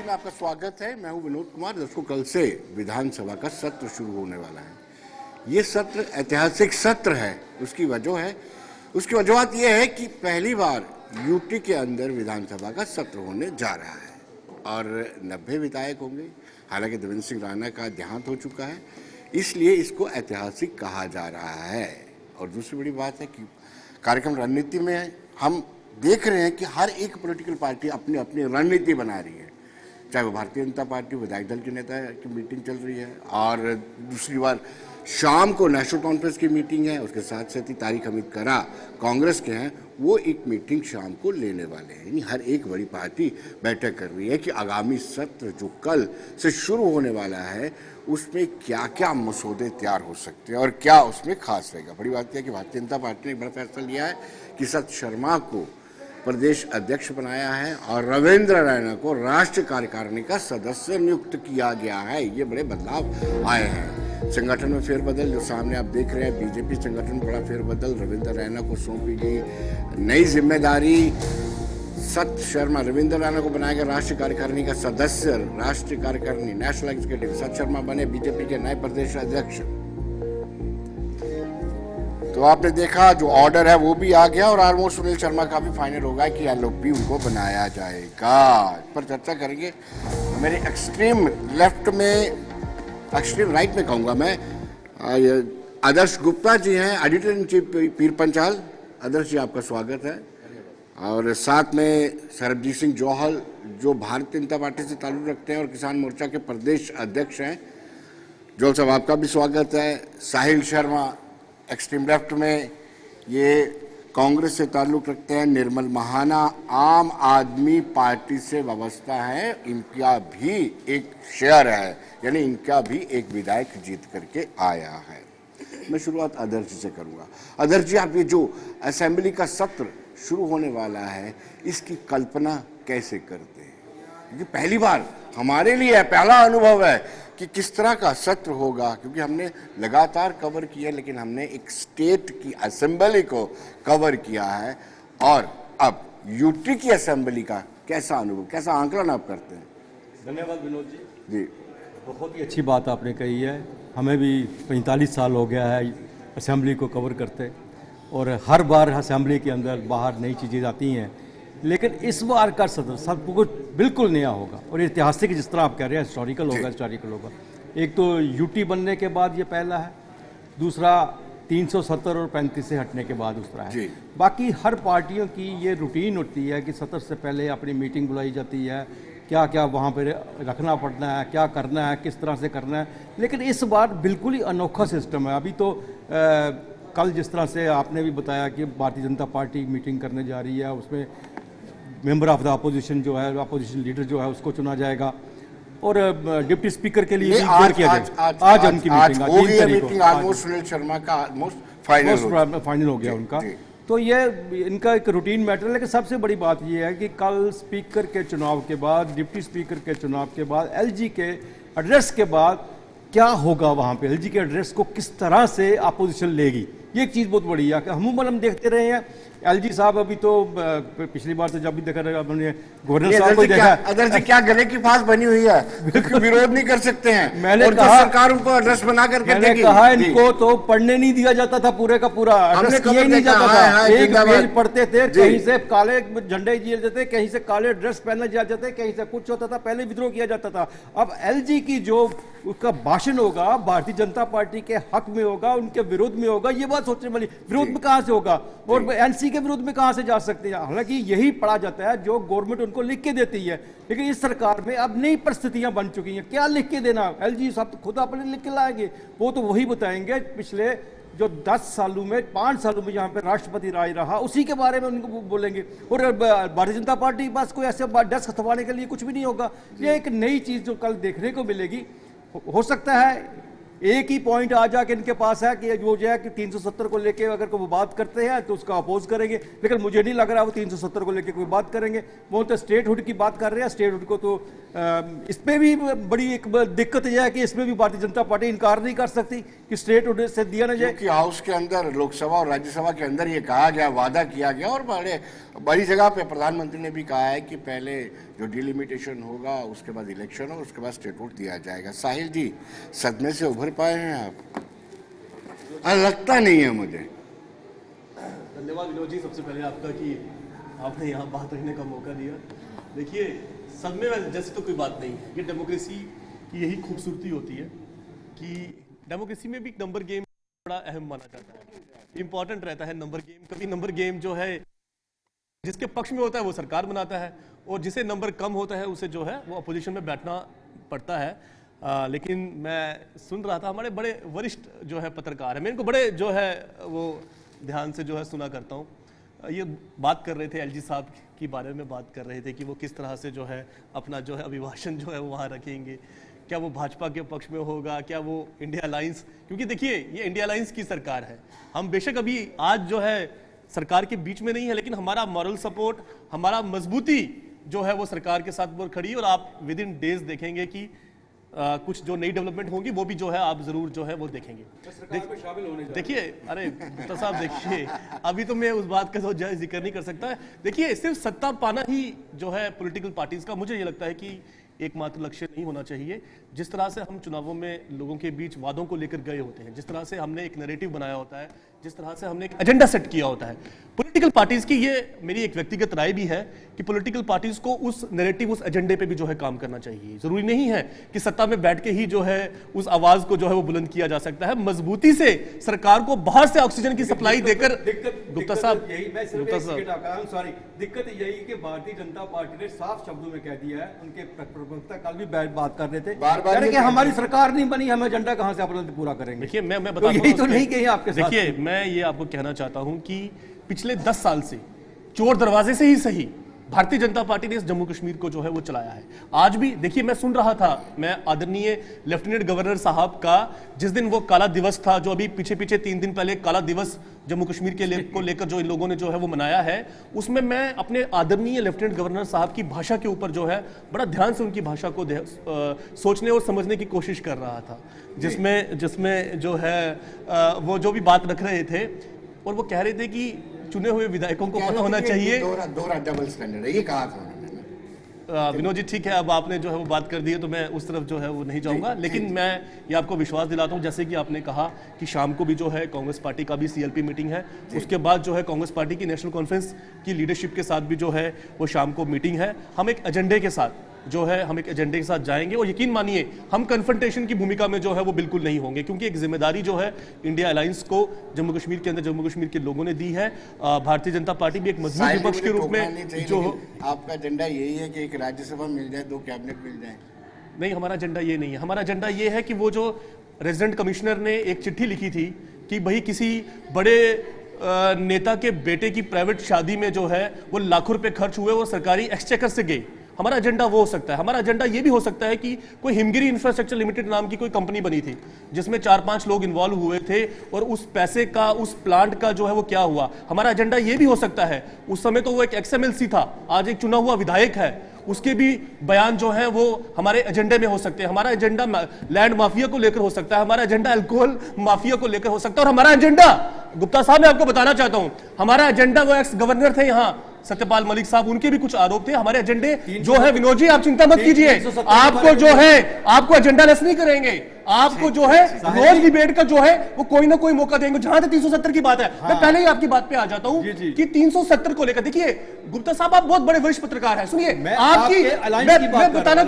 में आपका स्वागत है। मैं हूं विनोद कुमार। दर्शकों, कल से विधानसभा का सत्र शुरू होने वाला है। ये सत्र ऐतिहासिक सत्र है। उसकी वजूहत ये है कि पहली बार यूटी के अंदर विधानसभा का सत्र होने जा रहा है और 90 विधायक होंगे। हालांकि देवेंद्र सिंह राणा का देहांत हो चुका है, इसलिए इसको ऐतिहासिक कहा जा रहा है। और दूसरी बड़ी बात है कि कार्यक्रम रणनीति में हम देख रहे हैं कि हर एक पॉलिटिकल पार्टी अपनी अपनी रणनीति बना रही है। चाहे वो भारतीय जनता पार्टी विधायक दल के नेता की मीटिंग चल रही है और दूसरी बार शाम को नेशनल कॉन्फ्रेंस की मीटिंग है। उसके साथ साथ ही तारिक हमीद करा कांग्रेस के हैं, वो एक मीटिंग शाम को लेने वाले हैं। यानी हर एक बड़ी पार्टी बैठक कर रही है कि आगामी सत्र जो कल से शुरू होने वाला है उसमें क्या क्या मसौदे तैयार हो सकते हैं और क्या उसमें खास रहेगा। बड़ी बात यह है कि भारतीय जनता पार्टी ने एक बड़ा फैसला लिया है कि सत शर्मा को प्रदेश अध्यक्ष बनाया है और रविंद्र रैना को राष्ट्रीय कार्यकारिणी का सदस्य नियुक्त किया गया है। ये बड़े बदलाव आए हैं। संगठन में फेरबदल जो सामने आप देख रहे हैं, बीजेपी संगठन में बड़ा फेरबदल। रविंद्र रैना को सौंपी गई नई जिम्मेदारी। सत शर्मा, रविंद्र रैना को बनाया गया राष्ट्रीय कार्यकारिणी का सदस्य, राष्ट्रीय कार्यकारिणी नेशनल एग्जीक्यूटिव। सत शर्मा बने बीजेपी के नए प्रदेश अध्यक्ष। तो आपने देखा जो ऑर्डर है वो भी आ गया और ऑलमोस्ट सुनील शर्मा का भी फाइनल होगा कि एलओपी उनको बनाया जाएगा। इस पर चर्चा करेंगे। मेरे एक्सट्रीम लेफ्ट में, एक्सट्रीम राइट में कहूँगा मैं, आदर्श गुप्ता जी हैं, एडिटर इन चीफ पीर पंचाल। आदर्श जी, आपका स्वागत है। और साथ में सरबजीत सिंह जौहल जो भारतीय जनता पार्टी से ताल्लुक रखते हैं और किसान मोर्चा के प्रदेश अध्यक्ष हैं। जौहल साहब, आपका भी स्वागत है। साहिल शर्मा एक्सट्रीम लेफ्ट में, ये कांग्रेस से ताल्लुक रखते हैं। निर्मल महाना आम आदमी पार्टी से वाबस्ता है, इनका भी एक शेयर है, यानी इनका भी एक विधायक जीत करके आया है। मैं शुरुआत आदर्श जी से करूंगा। आदर्श जी, आप ये जो असेंबली का सत्र शुरू होने वाला है इसकी कल्पना कैसे करते हैं? क्योंकि पहली बार हमारे लिए पहला अनुभव है कि किस तरह का सत्र होगा, क्योंकि हमने लगातार कवर किया लेकिन हमने एक स्टेट की असेंबली को कवर किया है। और अब यूटी की असेंबली का कैसा अनुभव, कैसा आंकलन आप करते हैं? धन्यवाद विनोद जी। जी, बहुत ही अच्छी बात आपने कही है। हमें भी 45 साल हो गया है असेंबली को कवर करते और हर बार असेंबली के अंदर बाहर नई चीज़ें आती हैं, लेकिन इस बार का सत्र सब कुछ बिल्कुल नया होगा और ऐतिहासिक, जिस तरह आप कह रहे हैं, हिस्टोरिकल होगा। एक तो यूटी बनने के बाद ये पहला है, दूसरा 370 और 35 से हटने के बाद दूसरा है। बाकी हर पार्टियों की ये रूटीन होती है कि सत्र से पहले अपनी मीटिंग बुलाई जाती है, क्या क्या वहाँ पर रखना पड़ना है, क्या करना है, किस तरह से करना है। लेकिन इस बार बिल्कुल ही अनोखा सिस्टम है। अभी तो कल जिस तरह से आपने भी बताया कि भारतीय जनता पार्टी मीटिंग करने जा रही है, उसमें मेंबर ऑफ द अपोजिशन जो है, अपोजिशन लीडर जो है, उसको चुना जाएगा और डिप्टी स्पीकर के लिए आज किया जाएगा। आज उनकी मीटिंग ऑलमोस्ट सुनील शर्मा का ऑलमोस्ट फाइनल हो गया उनका। तो ये इनका एक रूटीन मैटर है। लेकिन सबसे बड़ी बात ये है कि कल स्पीकर के चुनाव के बाद, डिप्टी स्पीकर के चुनाव के बाद, एलजी के एड्रेस के बाद क्या होगा वहाँ पे, एलजी के एड्रेस को किस तरह से अपोजिशन लेगी, ये एक चीज़ बहुत बड़ी है। कि हम देखते रहे हैं एलजी साहब, अभी तो पिछली बार से जब भी देखा रहेगा हमने गवर्नर साहब को देखा। अदर जी, क्या गले की फांस बनी हुई है, विरोध नहीं कर सकते हैं। मैंने कहा सरकार उनको एड्रेस बना करके मैंने कहा इनको तो पढ़ने नहीं दिया जाता था, पूरे का पूरा एड्रेस किया नहीं जाता था। एक पेज पढ़ते थे, कहीं से काले झंडे दिए जाते, कहीं से काले ड्रेस पहने जाते थे, कहीं से कुछ होता था, पहले विद्रोह किया जाता था। अब एलजी की जो उसका भाषण होगा भारतीय जनता पार्टी के हक में होगा, उनके विरोध में होगा, ये बात सोचने वाली। विरोध में कहां से होगा और एनसी के विरोध में कहां से जा सकते हैं? हालांकि यही पढ़ा जाता है जो गवर्नमेंट उनको लिख के देती है, लेकिन इस सरकार में अब नई परिस्थितियां बन चुकी हैं। क्या लिख के देना? एलजी साहब तो खुद अपने लिख के लाएंगे, वो तो वही बताएंगे पिछले जो 10 सालों में, 5 सालों में यहाँ पे राष्ट्रपति राज रहा, उसी के बारे में उनको बोलेंगे। और भारतीय जनता पार्टी के पास कोई ऐसे डेस्क थमाने के लिए कुछ भी नहीं होगा। ये एक नई चीज जो कल देखने को मिलेगी। हो सकता है एक ही पॉइंट आ जाके इनके पास है कि वो जो है कि 370 को लेके अगर कोई बात करते हैं तो उसका अपोज करेंगे, लेकिन मुझे नहीं लग रहा वो 370 को लेके कोई बात करेंगे। वो तो स्टेटहुड की बात कर रहे हैं। स्टेटहुड को तो इसमें भी बड़ी एक दिक्कत यह है कि इसमें भी भारतीय जनता पार्टी इनकार नहीं कर सकती कि स्टेटहुड से दिया ना जाए, क्योंकि हाउस के अंदर, लोकसभा और राज्यसभा के अंदर ये कहा गया, वादा किया गया, और बड़ी जगह पे प्रधानमंत्री ने भी कहा है कि पहले जो डिलिमिटेशन होगा उसके बाद इलेक्शन हो, उसके बाद स्टेटहुड दिया जाएगा। साहिल जी, सदमे से उभर पाए हैं आप? लगता नहीं है मुझे। धन्यवाद विनोद जी, सबसे पहले आपका कि आपने यहाँ बात रखने का मौका दिया। देखिए, सदमे में जैसे तो कोई बात नहीं है, ये डेमोक्रेसी की यही खूबसूरती होती है कि डेमोक्रेसी में भी नंबर गेम बड़ा अहम माना जाता है, इंपॉर्टेंट रहता है नंबर गेम। कभी नंबर गेम जो है जिसके पक्ष में होता है वो सरकार बनाता है, और जिसे नंबर कम होता है उसे जो है वो अपोजिशन में बैठना पड़ता है। लेकिन मैं सुन रहा था, हमारे बड़े वरिष्ठ जो है पत्रकार है, मैं इनको बड़े जो है वो ध्यान से जो है सुना करता हूँ। ये बात कर रहे थे एलजी साहब की बारे में, बात कर रहे थे कि वो किस तरह से जो है अपना जो है अभिभाषण जो है वो वहाँ रखेंगे, क्या वो भाजपा के पक्ष में होगा, क्या वो इंडिया अलायंस, क्योंकि देखिए ये इंडिया अलायंस की सरकार है। हम बेशक अभी आज जो है सरकार के बीच में नहीं है, लेकिन हमारा मॉरल सपोर्ट, हमारा मजबूती जो है वो सरकार के साथ बहुत खड़ी है, और आप विद इन डेज देखेंगे कि कुछ जो नई डेवलपमेंट होंगी वो भी जो है आप जरूर जो है वो देखेंगे। देखिए, अरे गुप्ता साहब देखिए, अभी तो मैं उस बात का तो जिक्र नहीं कर सकता। देखिए, सिर्फ सत्ता पाना ही जो है पॉलिटिकल पार्टीज का, मुझे ये लगता है कि एकमात्र लक्ष्य नहीं होना चाहिए। जिस तरह से हम चुनावों में लोगों के बीच वादों को लेकर गए होते हैं, जिस तरह से हमने एक नैरेटिव बनाया होता है, जिस तरह से हमने एक एजेंडा सेट किया होता है, पॉलिटिकल पार्टीज की ये मेरी एक व्यक्तिगत राय भी है कि पॉलिटिकल पार्टीज को उस नैरेटिव, उस एजेंडे पे भी जो है काम करना चाहिए। जरूरी नहीं है कि सत्ता में बैठ के ही जो है उस आवाज को जो है वो बुलंद किया जा सकता है। मजबूती से सरकार को बाहर से ऑक्सीजन की सप्लाई देकर, गुप्ता साहब, सॉरी, दिक्कत यही कि भारतीय जनता पार्टी ने साफ शब्दों में कह दिया है, उनके प्रवक्ता कल भी बात कर रहे थे, बार कि हमारी सरकार नहीं बनी, हम एजेंडा कहां से बुलंद पूरा करेंगे। देखिए, मैं बताता हूं, यही तो नहीं कही आपके साथ। देखिए, मैं ये आपको कहना चाहता हूं कि पिछले 10 साल से चोर दरवाजे से ही सही भारतीय जनता पार्टी ने इस जम्मू कश्मीर को जो है वो चलाया है। आज भी देखिए, मैं सुन रहा था, मैं आदरणीय लेफ्टिनेंट गवर्नर साहब का जिस दिन वो काला दिवस था, जो अभी पीछे 3 दिन पहले काला दिवस जम्मू कश्मीर के को लेकर जो इन लोगों ने जो है वो मनाया है, उसमें मैं अपने आदरणीय लेफ्टिनेंट गवर्नर साहब की भाषा के ऊपर जो है बड़ा ध्यान से उनकी भाषा को सोचने और समझने की कोशिश कर रहा था, जिसमें जो है वो जो भी बात रख रहे थे, और वो कह रहे थे कि चुने हुए विधायकों को पता होना चाहिए। दोहरा डबल स्टैंडर्ड है, ये कहा था विनोद जी, ठीक है, अब आपने जो है वो बात कर दी है तो मैं उस तरफ जो है वो नहीं जाऊंगा, लेकिन मैं ये आपको विश्वास दिलाता हूं, जैसे कि आपने कहा कि शाम को भी जो है कांग्रेस पार्टी का भी सीएलपी मीटिंग है, उसके बाद जो है कांग्रेस पार्टी की नेशनल कॉन्फ्रेंस की लीडरशिप के साथ भी जो है वो शाम को मीटिंग है। हम एक एजेंडे के साथ जो है हम एक एजेंडे के साथ जाएंगे, और यकीन मानिए हम कन्फ्रंटेशन की भूमिका में जो है वो बिल्कुल नहीं होंगे, क्योंकि एक जिम्मेदारी जो है इंडिया अलायंस को जम्मू कश्मीर के अंदर जम्मू कश्मीर के लोगों ने दी है। भारतीय जनता पार्टी भी एक मजबूत विपक्ष के रूप में जो आपका एजेंडा यही है कि एक राज्यसभा मिल जाए, 2 कैबिनेट मिल जाए। नहीं, हमारा एजेंडा ये नहीं है। हमारा एजेंडा ये है कि वो जो रेजिडेंट कमिश्नर ने एक चिट्ठी लिखी थी कि भाई किसी बड़े नेता के बेटे की प्राइवेट शादी में जो है वो लाखों रुपए खर्च हुए और सरकारी एक्सचेकर से गए, हमारा एजेंडा वो हो सकता है। हमारा एजेंडा ये भी हो सकता है कि कोई हिमगिरी इंफ्रास्ट्रक्चर लिमिटेड नाम की कोई कंपनी बनी थी जिसमें 4-5 लोग इन्वॉल्व हुए थे, और उस पैसे का, उस प्लांट का जो है वो क्या हुआ। हमारा एजेंडा ये भी हो सकता है, उस समय तो वो एक XMLC था, आज एक चुना हुआ विधायक है, उसके भी बयान जो है वो हमारे एजेंडे में हो सकते हैं। हमारा एजेंडा लैंड माफिया को लेकर हो सकता है, हमारा एजेंडा अल्कोहल माफिया को लेकर हो सकता है, और हमारा एजेंडा, गुप्ता साहब मैं आपको बताना चाहता हूं, हमारा एजेंडा, वो एक्स गवर्नर थे यहाँ सत्यपाल मलिक साहब, उनके भी कुछ आरोप थे। हमारे एजेंडे जो है, विनोद जी आप चिंता मत कीजिए, आपको जो है आपको एजेंडा लेस नहीं करेंगे, आपको जो है रोज डिबेट का जो है वो कोई ना कोई मौका देंगे। जहां तक 370 की बात है, मैं पहले ही आपकी बात पे आ जाता हूं कि 370 को लेकर, देखिए गुप्ता साहब आप बहुत बड़े वरिष्ठ पत्रकार हैं, सुनिए आपकी मैं बताना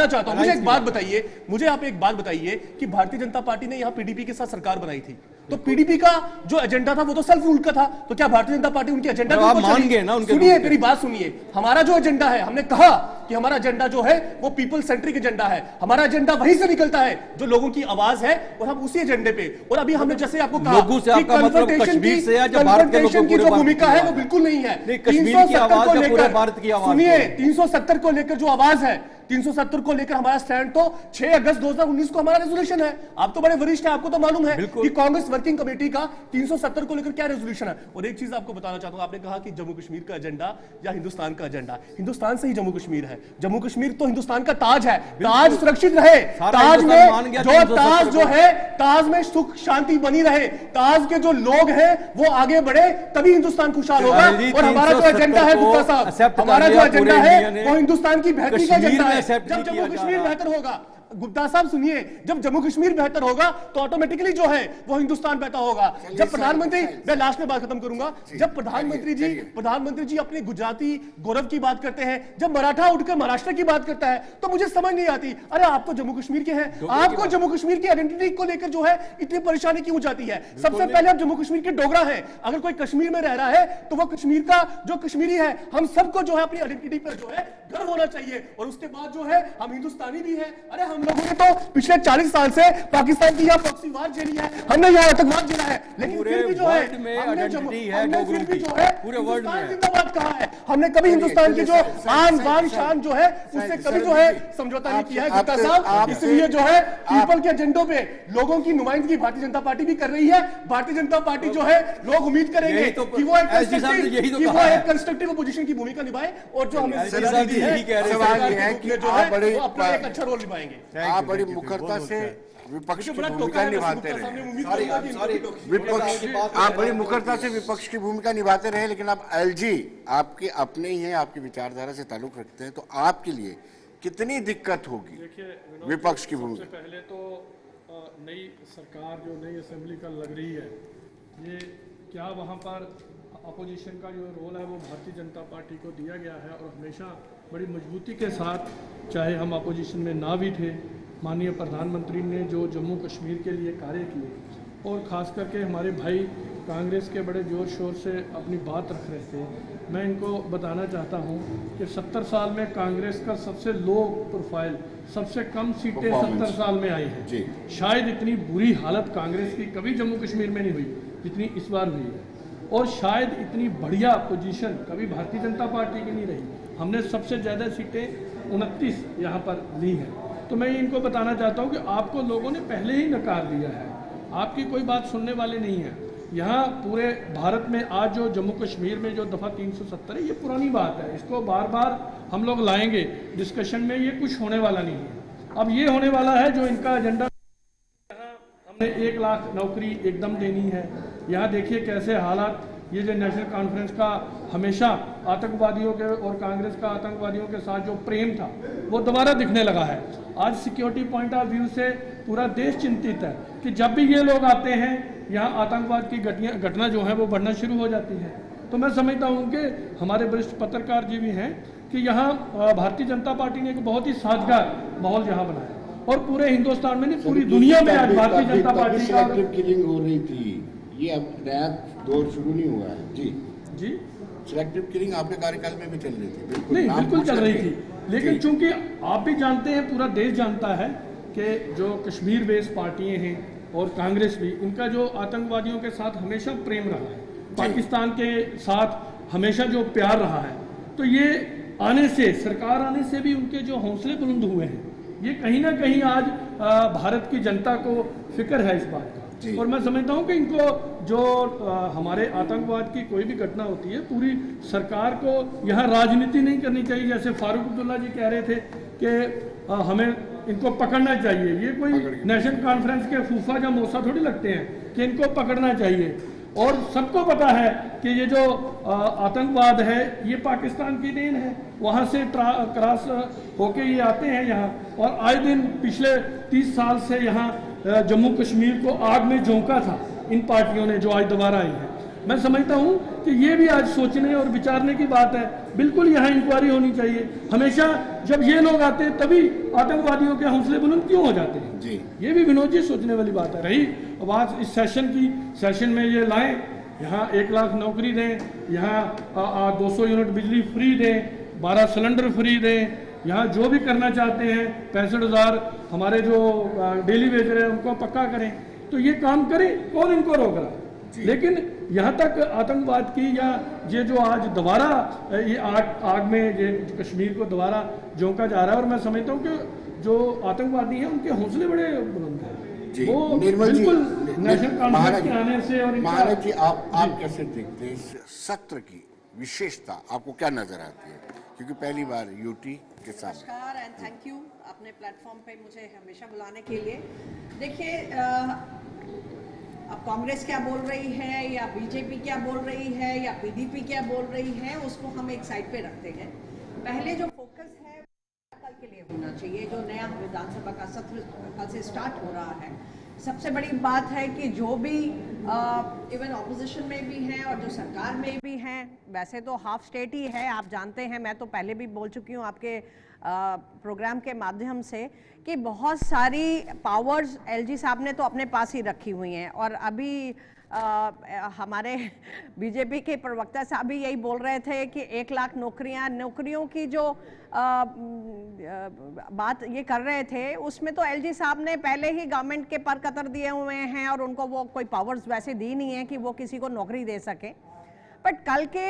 चाहता हूं, मुझे एक बात बताइए, मुझे आप एक बात बताइए कि भारतीय जनता पार्टी ने यहां पीडीपी के साथ सरकार बनाई थी, तो पीडीपी का जो एजेंडा था वो तो सेल्फ रूल का था, तो क्या भारतीय जनता पार्टी उनके एजेंडा को मान गए ना? सुनिए मेरी बात सुनिए, हमारा जो एजेंडा है, हमने कहा कि हमारा एजेंडा जो है वो पीपल सेंट्रिक एजेंडा है, हमारा एजेंडा वहीं से निकलता है जो लोगों की आवाज है, और हम उसी एजेंडे पे, और अभी हमने जैसे आपको कहा कि कन्फ्रंटेशन की जो भूमिका है वो बिल्कुल नहीं है। 370 को लेकर, सुनिए 370 को लेकर जो आवाज है, 370 को लेकर हमारा स्टैंड तो 6 अगस्त 2019 को हमारा रेजोल्यूशन है। आप तो बड़े वरिष्ठ हैं, आपको तो मालूम है कि कांग्रेस वर्किंग कमेटी का 370 को लेकर क्या रेजोल्यूशन है। और एक चीज आपको बताना चाहता हूं, आपने कहा कि जम्मू कश्मीर का एजेंडा या हिंदुस्तान का एजेंडा, हिंदुस्तान से ही जम्मू कश्मीर है। जम्मू कश्मीर तो हिंदुस्तान का ताज है, ताज सुरक्षित रहे, ताज में ताज में सुख शांति बनी रहे, ताज के जो लोग हैं वो आगे बढ़े, तभी हिंदुस्तान खुशहाल होगा। और हमारा जो एजेंडा है गुप्ता साहब, हमारा जो एजेंडा है वो हिंदुस्तान की बेहतरी का एजेंडा है। जब जम्मू कश्मीर बेहतर होगा, गुप्ता साहब सुनिए, जब जम्मू कश्मीर बेहतर होगा तो ऑटोमेटिकली जो है वो हिंदुस्तान बेहतर होगा। जब प्रधानमंत्री, मैं लास्ट में बात खत्म करूंगा, जब प्रधानमंत्री जी अपने गुजराती गौरव की बात करते हैं, जब मराठा उठकर महाराष्ट्र की बात करता है, तो मुझे समझ नहीं आती, अरे आप तो जम्मू कश्मीर के हैं, आपको जम्मू कश्मीर की आइडेंटिटी को लेकर जो है इतनी परेशानी क्यों जाती है? सबसे पहले आप जम्मू कश्मीर के डोगरा हैं, अगर कोई कश्मीर में रह रहा है तो वो कश्मीर का जो कश्मीरी है, हम सबको जो है अपनी आइडेंटिटी पर जो है गर्व होना चाहिए। और उसके बाद जो है हम हिंदुस्तानी भी हैं। अरे हम लोगों ने तो पिछले 40 साल से पाकिस्तान की यहाँ प्रॉक्सी वार झेली है, हमने यहाँ आतंकवाद झेला है, लेकिन फिर भी जो है हमने फिर भी जो है पूरे वर्ल्ड में जिंदाबाद कहा है। हमने कभी हिंदुस्तान की जो आन बान शान जो है उससे कभी जो है समझौता नहीं किया है गुप्ता साहब। इसलिए जो है पीपल के एजेंडों पे लोगों की नुमाइंदगी भारतीय जनता पार्टी भी कर रही है। भारतीय जनता पार्टी जो है लोग उम्मीद करेंगे कि वो एक कंस्ट्रक्टिव अपोजिशन की भूमिका निभाए और जो हमें सवाल ये है कि आप बड़े अपना एक अच्छा रोल निभाएंगे। आप बड़ी मुखरता से विपक्ष की भूमिका निभाते रहे, आप बड़ी मुखरता से विपक्ष की भूमिका निभाते रहे, लेकिन अब एलजी आपके अपने ही हैं, आपकी विचारधारा से ताल्लुक रखते हैं, तो आपके लिए कितनी दिक्कत होगी विपक्ष की भूमिका? पहले तो नई सरकार जो नई असेंबली का लग रही है, ये क्या वहाँ पर अपोजिशन का जो रोल है वो भारतीय जनता पार्टी को दिया गया है और हमेशा बड़ी मजबूती के साथ, चाहे हम अपोजिशन में ना भी थे, माननीय प्रधानमंत्री ने जो जम्मू कश्मीर के लिए कार्य किए और ख़ास करके हमारे भाई कांग्रेस के बड़े ज़ोर शोर से अपनी बात रख रहे थे। मैं इनको बताना चाहता हूं कि 70 साल में कांग्रेस का सबसे लो प्रोफाइल, सबसे कम सीटें 70 साल में आई हैं। शायद इतनी बुरी हालत कांग्रेस की कभी जम्मू कश्मीर में नहीं हुई जितनी इस बार हुई है, और शायद इतनी बढ़िया पोजीशन कभी भारतीय जनता पार्टी की नहीं रही। हमने सबसे ज़्यादा सीटें 29 यहाँ पर ली हैं। तो मैं इनको बताना चाहता हूँ कि आपको लोगों ने पहले ही नकार दिया है, आपकी कोई बात सुनने वाले नहीं है। यहाँ पूरे भारत में आज जो जम्मू कश्मीर में जो दफ़ा 370 है, ये पुरानी बात है, इसको बार बार हम लोग लाएंगे डिस्कशन में, ये कुछ होने वाला नहीं है। अब ये होने वाला है जो इनका एजेंडा, हमने 1 लाख नौकरी एकदम देनी है। यहाँ देखिए कैसे हालात, ये जो नेशनल कॉन्फ्रेंस का हमेशा आतंकवादियों के और कांग्रेस का आतंकवादियों के साथ जो प्रेम था वो दोबारा दिखने लगा है। आज सिक्योरिटी पॉइंट ऑफ व्यू से पूरा देश चिंतित है कि जब भी ये लोग आते हैं यहाँ आतंकवाद की घटना जो है वो बढ़ना शुरू हो जाती है। तो मैं समझता हूँ कि हमारे वरिष्ठ पत्रकार जी भी हैं कि यहाँ भारतीय जनता पार्टी ने एक बहुत ही साजगार माहौल यहाँ बनाया और पूरे हिंदुस्तान में नहीं पूरी दुनिया में आज भारतीय जनता पार्टी का किलिंग हो रही थी, ये अब नया दौर शुरू नहीं हुआ है। जी सिलेक्टिव किलिंग आपके कार्यकाल में भी चल रही थी? बिल्कुल चल रही थी, लेकिन चूंकि आप भी जानते हैं, पूरा देश जानता है कि जो कश्मीर बेस्ड पार्टियां हैं और कांग्रेस भी, इनका जो आतंकवादियों के साथ हमेशा प्रेम रहा है, पाकिस्तान के साथ हमेशा जो प्यार रहा है, तो ये आने से, सरकार आने से भी उनके जो हौसले बुलंद हुए हैं, ये कहीं ना कहीं आज भारत की जनता को फिक्र है इस बात का। और मैं समझता हूँ कि इनको जो हमारे आतंकवाद की कोई भी घटना होती है, पूरी सरकार को यहाँ राजनीति नहीं करनी चाहिए। जैसे फारूक अब्दुल्ला जी कह रहे थे कि हमें इनको पकड़ना चाहिए, ये कोई नेशनल कॉन्फ्रेंस के फूफा या मौसा थोड़ी लगते हैं कि इनको पकड़ना चाहिए। और सबको पता है कि ये जो आतंकवाद है ये पाकिस्तान की देन है, वहाँ से क्रॉस होके ये आते हैं यहाँ, और आए दिन पिछले 30 साल से यहाँ जम्मू कश्मीर को आग में झोंका था इन पार्टियों ने जो आज दोबारा आई है। मैं समझता हूँ कि ये भी आज सोचने और विचारने की बात है। बिल्कुल यहाँ इंक्वायरी होनी चाहिए। हमेशा जब ये लोग आते हैं तभी आतंकवादियों के हौसले बुलंद क्यों हो जाते हैं जी, ये भी विनोद जी सोचने वाली बात है। रही बात इस सेशन में ये लाएं, यहाँ 1 लाख नौकरी दें, यहाँ 200 यूनिट बिजली फ्री दें, 12 सिलेंडर फ्री दें, यहाँ जो भी करना चाहते हैं 65,000 हमारे जो डेली वेजर है उनको पक्का करें, तो ये काम करें, कौन इनको रोक रहा है? लेकिन यहाँ तक आतंकवाद की या ये जो आज दोबारा ये आग में ये कश्मीर को दोबारा झोंका जा रहा है, और मैं समझता हूँ कि जो आतंकवादी हैं उनके हौसले बड़े बुलंद हैं। वो बिल्कुल नेशनल कॉन्फ्रेंस के आने से और महाराज जी आप कैसे देखते हैं इस सत्र की विशेषता, आपको क्या नजर आती है, क्योंकि पहली बार यूटी के साथ। नमस्कार एंड थैंक यू अपने प्लेटफॉर्म पे मुझे हमेशा बुलाने के लिए। देखिए अब कांग्रेस क्या बोल रही है या बीजेपी क्या बोल रही है या पीडीपी क्या बोल रही है, उसको हम एक साइड पे रखते हैं। पहले जो फोकस है कल के लिए होना चाहिए, जो नया विधानसभा का सत्र कल से स्टार्ट हो रहा है। सबसे बड़ी बात है कि जो भी इवन ऑपोजिशन में भी हैं और जो सरकार में भी हैं, वैसे तो हाफ स्टेट ही है, आप जानते हैं, मैं तो पहले भी बोल चुकी हूँ आपके प्रोग्राम के माध्यम से कि बहुत सारी पावर्स एलजी साहब ने तो अपने पास ही रखी हुई हैं। और अभी हमारे बीजेपी के प्रवक्ता साहब भी यही बोल रहे थे कि 1 लाख नौकरियों की जो बात ये कर रहे थे, उसमें तो एलजी साहब ने पहले ही गवर्नमेंट के पर कतर दिए हुए हैं और उनको वो कोई पावर्स वैसे दी नहीं है कि वो किसी को नौकरी दे सके। बट कल के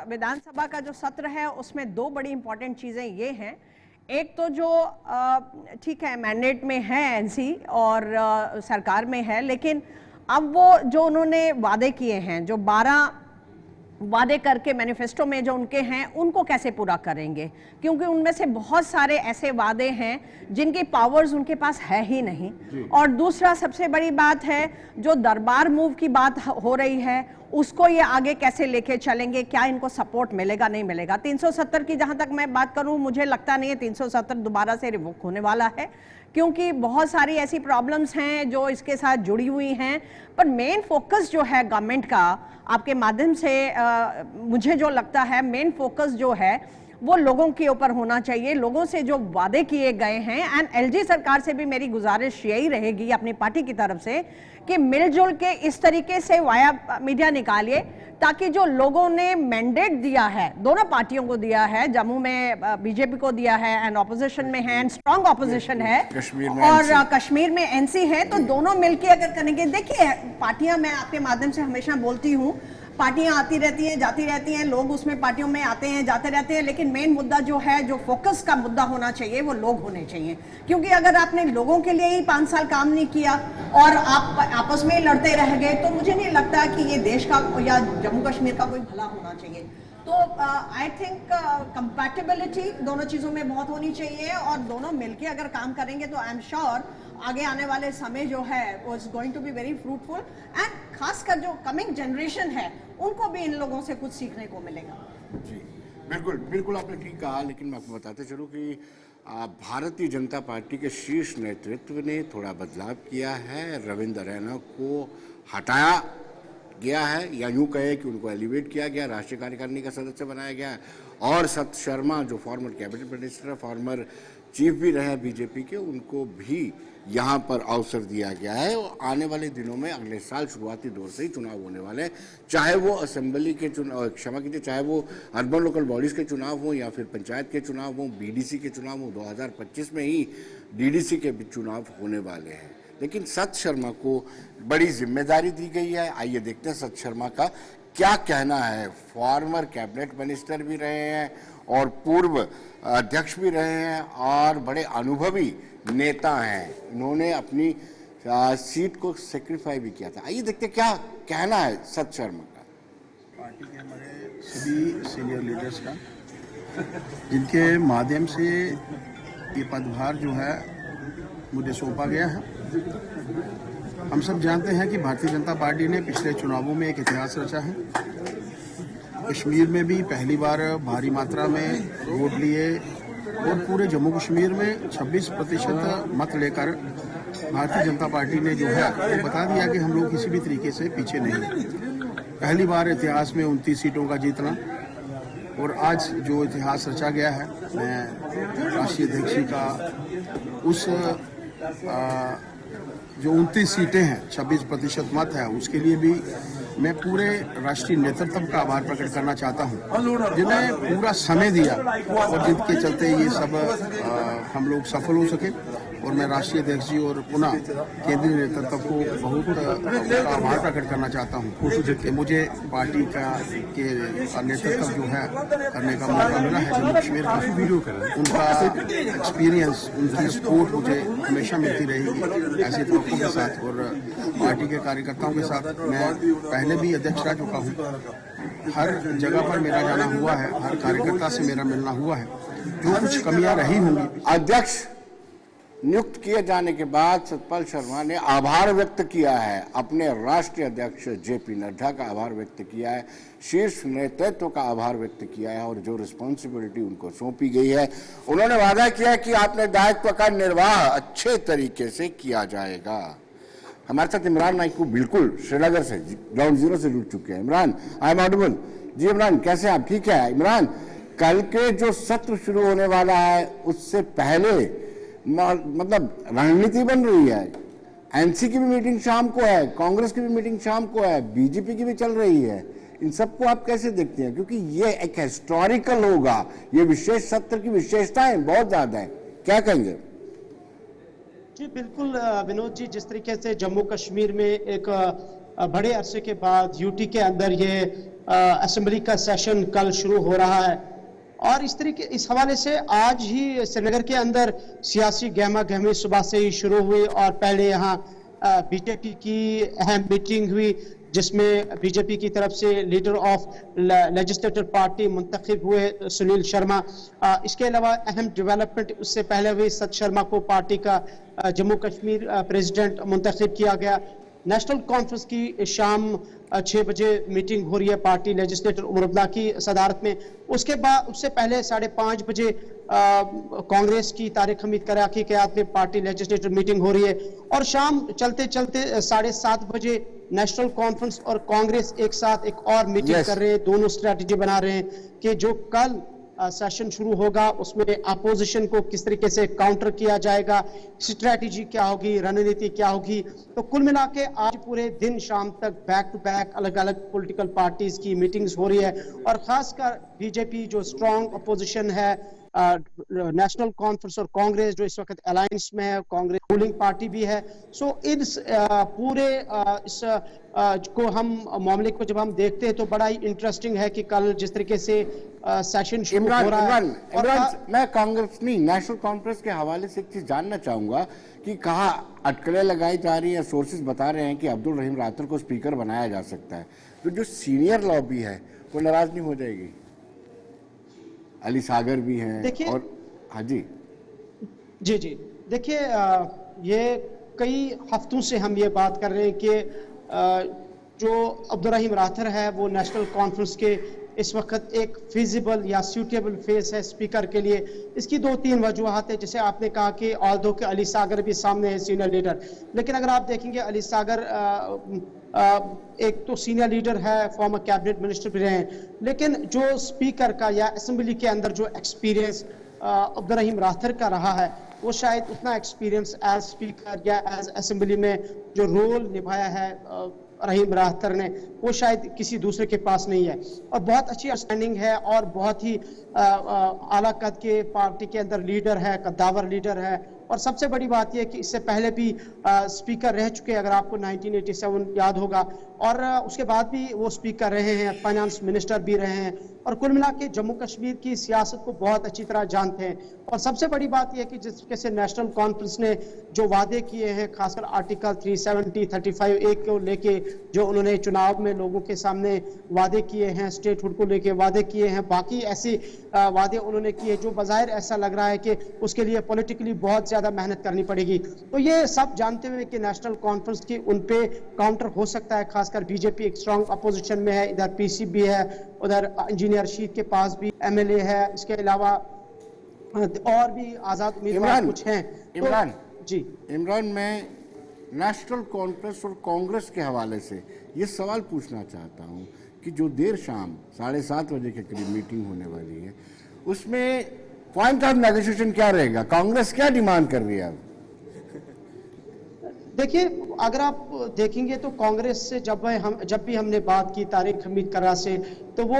विधानसभा का जो सत्र है उसमें 2 बड़ी इंपॉर्टेंट चीज़ें ये हैं। एक तो जो ठीक है मैंडेट में है एनसी और सरकार में है, लेकिन अब वो जो उन्होंने वादे किए हैं, जो 12 वादे करके मैनिफेस्टो में जो उनके हैं, उनको कैसे पूरा करेंगे, क्योंकि उनमें से बहुत सारे ऐसे वादे हैं जिनकी पावर्स उनके पास है ही नहीं। और दूसरा सबसे बड़ी बात है, जो दरबार मूव की बात हो रही है, उसको ये आगे कैसे लेके चलेंगे, क्या इनको सपोर्ट मिलेगा नहीं मिलेगा। 370 की जहां तक मैं बात करूं, मुझे लगता नहीं है 370 दोबारा से रिवोक होने वाला है, क्योंकि बहुत सारी ऐसी प्रॉब्लम्स हैं जो इसके साथ जुड़ी हुई हैं। पर मेन फोकस जो है गवर्नमेंट का, आपके माध्यम से मुझे जो लगता है मेन फोकस जो है वो लोगों के ऊपर होना चाहिए, लोगों से जो वादे किए गए हैं। एंड एलजी सरकार से भी मेरी गुजारिश यही रहेगी अपनी पार्टी की तरफ से कि मिलजुल के इस तरीके से वाया मीडिया निकालिए, ताकि जो लोगों ने मैंडेट दिया है, दोनों पार्टियों को दिया है, जम्मू में बीजेपी को दिया है एंड ऑपोजिशन में है, एंड स्ट्रांग ऑपोजिशन है, और कश्मीर में एनसी है, तो दोनों मिलके अगर करेंगे। देखिए पार्टियां, मैं आपके माध्यम से हमेशा बोलती हूँ, पार्टियां आती रहती हैं जाती रहती हैं, लोग उसमें पार्टियों में आते हैं जाते रहते हैं, लेकिन मेन मुद्दा जो है, जो फोकस का मुद्दा होना चाहिए, वो लोग होने चाहिए। क्योंकि अगर आपने लोगों के लिए ही 5 साल काम नहीं किया और आप आपस में लड़ते रह गए, तो मुझे नहीं लगता कि ये देश का या जम्मू कश्मीर का कोई भला होना चाहिए। तो आई थिंक कंपैटिबिलिटी दोनों चीज़ों में बहुत होनी चाहिए, और दोनों मिलके अगर काम करेंगे तो आई एम श्योर आगे आने वाले समय जो है वो is going to be very fruitful, and खासकर जो कमिंग जनरेशन है उनको भी इन लोगों से कुछ सीखने को मिलेगा। जी बिल्कुल बिल्कुल, आपने ठीक कहा। लेकिन मैं आपको बताते चलूँ कि भारतीय जनता पार्टी के शीर्ष नेतृत्व ने थोड़ा बदलाव किया है। रविंद्र रैना को हटाया गया है, या यूँ कहे कि उनको एलिवेट किया गया, राष्ट्रीय कार्यकारिणी का सदस्य बनाया गया है। और सत्य शर्मा जो फॉर्मर कैबिनेट मिनिस्टर है, फॉर्मर चीफ भी रहे बीजेपी के, उनको भी यहाँ पर अवसर दिया गया है। और आने वाले दिनों में अगले साल शुरुआती दौर से ही चुनाव होने वाले हैं, चाहे वो असेंबली के चुनाव, क्षमा कीजिए, चाहे वो अर्बन लोकल बॉडीज के चुनाव हों या फिर पंचायत के चुनाव हों, बीडीसी के चुनाव हों। 2025 में ही डीडीसी के भी चुनाव होने वाले हैं। लेकिन सत्य शर्मा को बड़ी जिम्मेदारी दी गई है। आइए देखते हैं सत्य शर्मा का क्या कहना है। फॉर्मर कैबिनेट मिनिस्टर भी रहे हैं और पूर्व अध्यक्ष भी रहे हैं और बड़े अनुभवी नेता हैं। इन्होंने अपनी सीट को सेक्रीफाई भी किया था। आइए देखते हैं क्या कहना है सत्य शर्मा का। पार्टी के हमारे सभी सीनियर लीडर्स का, जिनके माध्यम से ये पदभार जो है मुझे सौंपा गया है। हम सब जानते हैं कि भारतीय जनता पार्टी ने पिछले चुनावों में एक इतिहास रचा है। कश्मीर में भी पहली बार भारी मात्रा में वोट लिए और पूरे जम्मू कश्मीर में 26% मत लेकर भारतीय जनता पार्टी ने जो है वो बता दिया कि हम लोग किसी भी तरीके से पीछे नहीं। पहली बार इतिहास में 29 सीटों का जीतना, और आज जो इतिहास रचा गया है, मैं राष्ट्रीय अध्यक्ष का उस जो 29 सीटें हैं, 26% मत है, उसके लिए भी मैं पूरे राष्ट्रीय नेतृत्व का आभार प्रकट करना चाहता हूं, जिन्हें पूरा समय दिया और जिनके चलते ये सब हम लोग सफल हो सके। और मैं राष्ट्रीय अध्यक्ष जी और पुनः केंद्रीय नेतृत्व को बहुत उनका आभार प्रकट करना चाहता हूँ कि मुझे पार्टी का के नेतृत्व जो है करने का मौका मिला है जम्मू कश्मीर का। उनका एक्सपीरियंस, उनकी सपोर्ट मुझे हमेशा मिलती रहेगी ऐसे तौक़ों के साथ। और पार्टी के कार्यकर्ताओं के साथ मैं पहले भी अध्यक्ष रह चुका हूँ, हर जगह पर मेरा जाना हुआ है, हर कार्यकर्ता से मेरा मिलना हुआ है। जो कुछ कमियां रही होंगी, अध्यक्ष नियुक्त किए जाने के बाद सतपाल शर्मा ने आभार व्यक्त किया है, अपने राष्ट्रीय अध्यक्ष जेपी नड्डा का आभार व्यक्त किया है, शीर्ष नेतृत्व का आभार व्यक्त किया है और जो रिस्पॉन्सिबिलिटी उनको सौंपी गई है उन्होंने वादा किया कि अपने दायित्व का निर्वाह अच्छे तरीके से किया जाएगा। हमारे साथ इमरान नाइकू बिल्कुल श्रीनगर से ग्राउंड जीरो से जुड़ चुके हैं। Imran, I am audible? जी इमरान, कैसे आप? ठीक है इमरान, कल के जो सत्र शुरू होने वाला है उससे पहले मतलब रणनीति बन रही है। एनसी की भी मीटिंग शाम को है, कांग्रेस की भी मीटिंग शाम को है, बीजेपी की भी चल रही है। इन सबको आप कैसे देखते हैं? क्योंकि ये एक हिस्टोरिकल होगा, ये विशेष सत्र की विशेषताएं बहुत ज्यादा है, क्या कहेंगे? जी बिल्कुल विनोद जी, जिस तरीके से जम्मू कश्मीर में एक बड़े अरसे के बाद यूटी के अंदर ये असेंबली का सेशन कल शुरू हो रहा है और इस हवाले से आज ही श्रीनगर के अंदर सियासी गहमा गहमी सुबह से ही शुरू हुई और पहले यहाँ बीजेपी की अहम मीटिंग हुई जिसमें बीजेपी की तरफ से लीडर ऑफ लेजिस्लेटिव पार्टी मुंतखब हुए सुनील शर्मा। इसके अलावा अहम डेवलपमेंट उससे पहले हुई सत शर्मा को पार्टी का जम्मू कश्मीर प्रेसिडेंट मुंतखब किया गया। नेशनल कॉन्फ्रेंस की शाम 6 बजे मीटिंग हो रही है पार्टी लेजिस्लेटर उमर अब्दुल्ला की सदारत में। उसके बाद उससे पहले 5:30 बजे कांग्रेस की तारिक हमीद कराची की क़यादत में पार्टी लेजिस्लेटर मीटिंग हो रही है और शाम चलते चलते 7:30 बजे नेशनल कॉन्फ्रेंस और कांग्रेस एक साथ एक और मीटिंग कर रहे हैं। दोनों स्ट्रैटेजी बना रहे हैं कि जो कल सेशन शुरू होगा उसमें अपोजिशन को किस तरीके से काउंटर किया जाएगा, स्ट्रैटेजी क्या होगी, रणनीति क्या होगी। तो कुल मिला के आज पूरे दिन शाम तक बैक टू बैक अलग अलग पॉलिटिकल पार्टीज की मीटिंग्स हो रही है और खासकर बीजेपी जो स्ट्रॉन्ग अपोजिशन है, नेशनल कॉन्फ्रेंस और कांग्रेस जो इस वक्त अलायंस में है, कांग्रेस रूलिंग पार्टी भी है। सो इस पूरे इस को हम मामले को जब हम देखते हैं तो बड़ा ही इंटरेस्टिंग है कि कल जिस तरीके से सेशन शुरू हो रहा है। इमरान, मैं कांग्रेस नहीं नेशनल कॉन्फ्रेंस के हवाले से एक चीज जानना चाहूंगा कि कहाँ अटकलें लगाई जा रही है। सोर्सेज बता रहे हैं कि अब्दुल रहीम रातर को स्पीकर बनाया जा सकता है, तो जो सीनियर लॉबी है वो नाराज नहीं हो जाएगी? अली सागर भी हैं और हाँ जी जी देखिए, ये कई हफ्तों से हम ये बात कर रहे हैं कि जो अब्दुल रहीम राथर है वो नेशनल कॉन्फ्रेंस के इस वक्त एक फिजिबल या सूटेबल फेस है स्पीकर के लिए। इसकी 2-3 वजूहत है। जैसे आपने कहा कि ऑल्दो के अली सागर भी सामने है सीनियर लीडर, लेकिन अगर आप देखेंगे अली सागर एक तो सीनियर लीडर है, फॉर्मर कैबिनेट मिनिस्टर भी रहे हैं, लेकिन जो स्पीकर का या असेंबली के अंदर जो एक्सपीरियंस अब्दुल रहीम राथर का रहा है वो शायद उतना एक्सपीरियंस एज स्पीकर या एज असेंबली में जो रोल निभाया है रहीम राथर ने वो शायद किसी दूसरे के पास नहीं है। और बहुत अच्छी अंडरस्टैंडिंग है और बहुत ही आला कद के पार्टी के अंदर लीडर है, कद्दावर लीडर है। और सबसे बड़ी बात यह कि इससे पहले भी स्पीकर रह चुके, अगर आपको 1987 याद होगा, और उसके बाद भी वो स्पीकर रहे हैं, फाइनेंस मिनिस्टर भी रहे हैं और कुल मिला के जम्मू कश्मीर की सियासत को बहुत अच्छी तरह जानते हैं। और सबसे बड़ी बात यह कि जिस तरीके से नेशनल कॉन्फ्रेंस ने जो वादे किए हैं, खासकर आर्टिकल 370, 35A को लेके जो उन्होंने चुनाव में लोगों के सामने वादे किए हैं, स्टेटहुड को लेके वादे किए हैं, बाकी ऐसे वादे उन्होंने किए जो बज़ाहिर ऐसा लग रहा है कि उसके लिए पॉलिटिकली बहुत ज़्यादा मेहनत करनी पड़ेगी। तो ये सब जानते हुए कि नेशनल कॉन्फ्रेंस की उन पे काउंटर हो सकता है, खासकर बीजेपी एक स्ट्रॉन्ग अपोजिशन में है, इधर पीसीबी है, उधर इंजीनियर रशीद के पास भी एमएलए है, इसके अलावा और भी आज़ाद उम्मीदवार कुछ हैं। इमरान जी इमरान, मैं नेशनल कॉन्फ्रेंस और कांग्रेस के हवाले से ये सवाल पूछना चाहता हूँ कि जो देर शाम 7:30 बजे के करीब मीटिंग होने वाली है उसमें पॉइंट ऑफ नेगोशिएशन क्या रहेगा? कांग्रेस क्या डिमांड कर रही है अब? देखिए, अगर आप देखेंगे तो कांग्रेस से जब भी हमने बात की तारिक हमीद कर्रा से, तो वो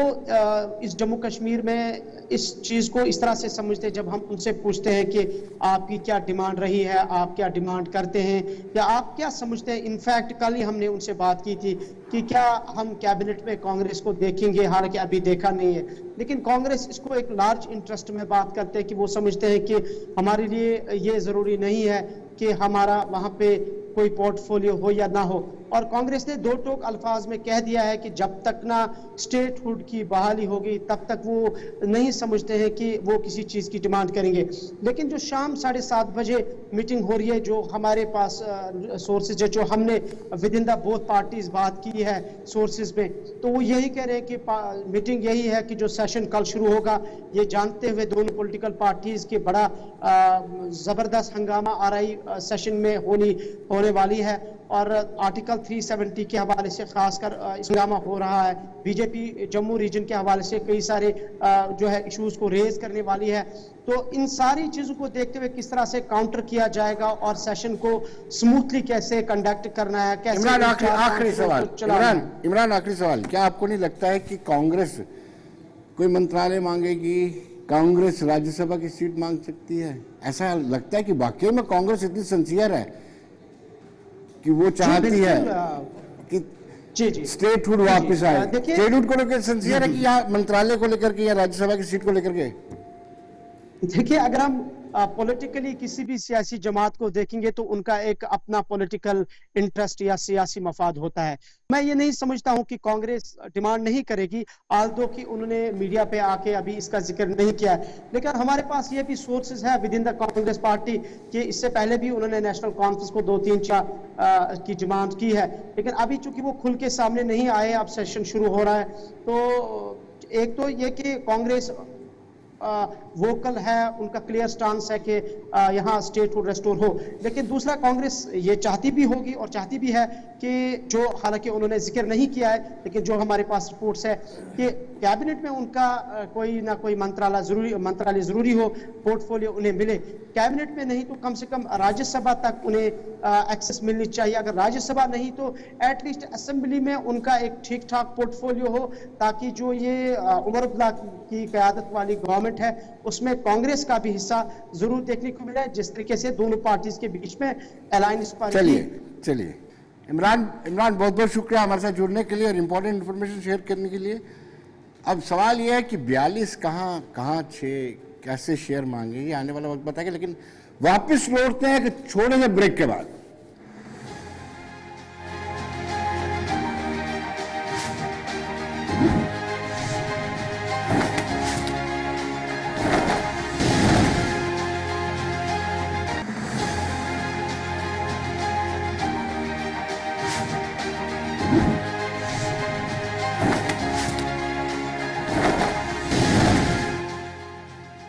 इस जम्मू कश्मीर में इस चीज़ को इस तरह से समझते हैं, जब हम उनसे पूछते हैं कि आपकी क्या डिमांड रही है, आप क्या डिमांड करते हैं, या आप क्या समझते हैं। इनफैक्ट कल ही हमने उनसे बात की थी कि क्या हम कैबिनेट में कांग्रेस को देखेंगे, हालांकि अभी देखा नहीं है, लेकिन कांग्रेस इसको एक लार्ज इंटरेस्ट में बात करते हैं कि वो समझते हैं कि हमारे लिए ये ज़रूरी नहीं है कि हमारा वहाँ पे कोई पोर्टफोलियो हो या ना हो। और कांग्रेस ने दो टोक अल्फाज में कह दिया है कि जब तक ना स्टेटहुड की बहाली होगी तब तक वो नहीं समझते हैं कि वो किसी चीज़ की डिमांड करेंगे। लेकिन जो शाम 7:30 बजे मीटिंग हो रही है, जो हमारे पास सोर्सेज है, जो हमने with in the both parties बात की है सोर्सेज में, तो वो यही कह रहे हैं कि मीटिंग यही है कि जो सेशन कल शुरू होगा, ये जानते हुए दोनों पॉलिटिकल पार्टीज के बड़ा ज़बरदस्त हंगामा आरआई सेशन में होने वाली है। और आर्टिकल 370 के हवाले से खासकर हंगामा हो रहा है। बीजेपी जम्मू रीजन के हवाले से कई सारे जो है इश्यूज को रेज करने वाली है। तो इन सारी चीजों को देखते हुए किस तरह से काउंटर किया जाएगा और सेशन को स्मूथली कैसे कंडक्ट करना है, कैसे। इमरान, आखिरी सवाल, इमरान आखिरी सवाल, क्या आपको नहीं लगता है कि कांग्रेस कोई मंत्रालय मांगेगी, कांग्रेस राज्यसभा की सीट मांग सकती है? ऐसा लगता है कि वाकई में कांग्रेस इतनी सिंसियर है कि वो चाहती है कि स्टेटहुड वापस आए? स्टेटहुड को लेकर सिंसियर है कि या मंत्रालय को लेकर के या राज्यसभा की सीट को लेकर के? देखिए, अगर हम पॉलिटिकली किसी भी सियासी जमात को देखेंगे तो उनका एक अपना पॉलिटिकल इंटरेस्ट या सियासी मफाद होता है। मैं ये नहीं समझता हूं कि कांग्रेस डिमांड नहीं करेगी, आल्दो कि उन्होंने मीडिया पे आके अभी इसका जिक्र नहीं किया है। लेकिन हमारे पास ये भी सोर्सेज है with in the Congress party कि इससे पहले भी उन्होंने नेशनल कॉन्फ्रेंस को 2-3 की डिमांड की है, लेकिन अभी चूंकि वो खुल के सामने नहीं आए, अब सेशन शुरू हो रहा है। तो एक तो ये कि कांग्रेस वोकल है, उनका क्लियर स्टांस है कि यहाँ स्टेटहुड रेस्टोर हो, लेकिन दूसरा कांग्रेस ये चाहती भी होगी और चाहती भी है कि जो, हालांकि उन्होंने जिक्र नहीं किया है, लेकिन जो हमारे पास रिपोर्ट्स है कि कैबिनेट में उनका कोई ना कोई मंत्रालय जरूरी हो, पोर्टफोलियो उन्हें मिले। कैबिनेट में नहीं तो कम से कम राज्यसभा तक उन्हें एक्सेस मिलनी चाहिए। अगर राज्यसभा नहीं तो एटलीस्ट असेंबली में उनका एक ठीक ठाक पोर्टफोलियो हो, ताकि जो ये उमर अब्दुल्ला की क़यादत वाली गवर्नमेंट है उसमें कांग्रेस का भी हिस्सा जरूर देखने को मिला है, जिस तरीके से दोनों पार्टीज के बीच में अलायंस पर। चलिए इमरान बहुत बहुत शुक्रिया हमारे साथ जुड़ने के लिए और इम्पोर्टेंट इन्फॉर्मेशन शेयर करने के लिए। अब सवाल यह है कि 42 कहाँ 6 कैसे शेयर मांगे, ये आने वाला वक्त बताएगा। लेकिन वापस लौटते हैं कि छोड़ेंगे ब्रेक के बाद।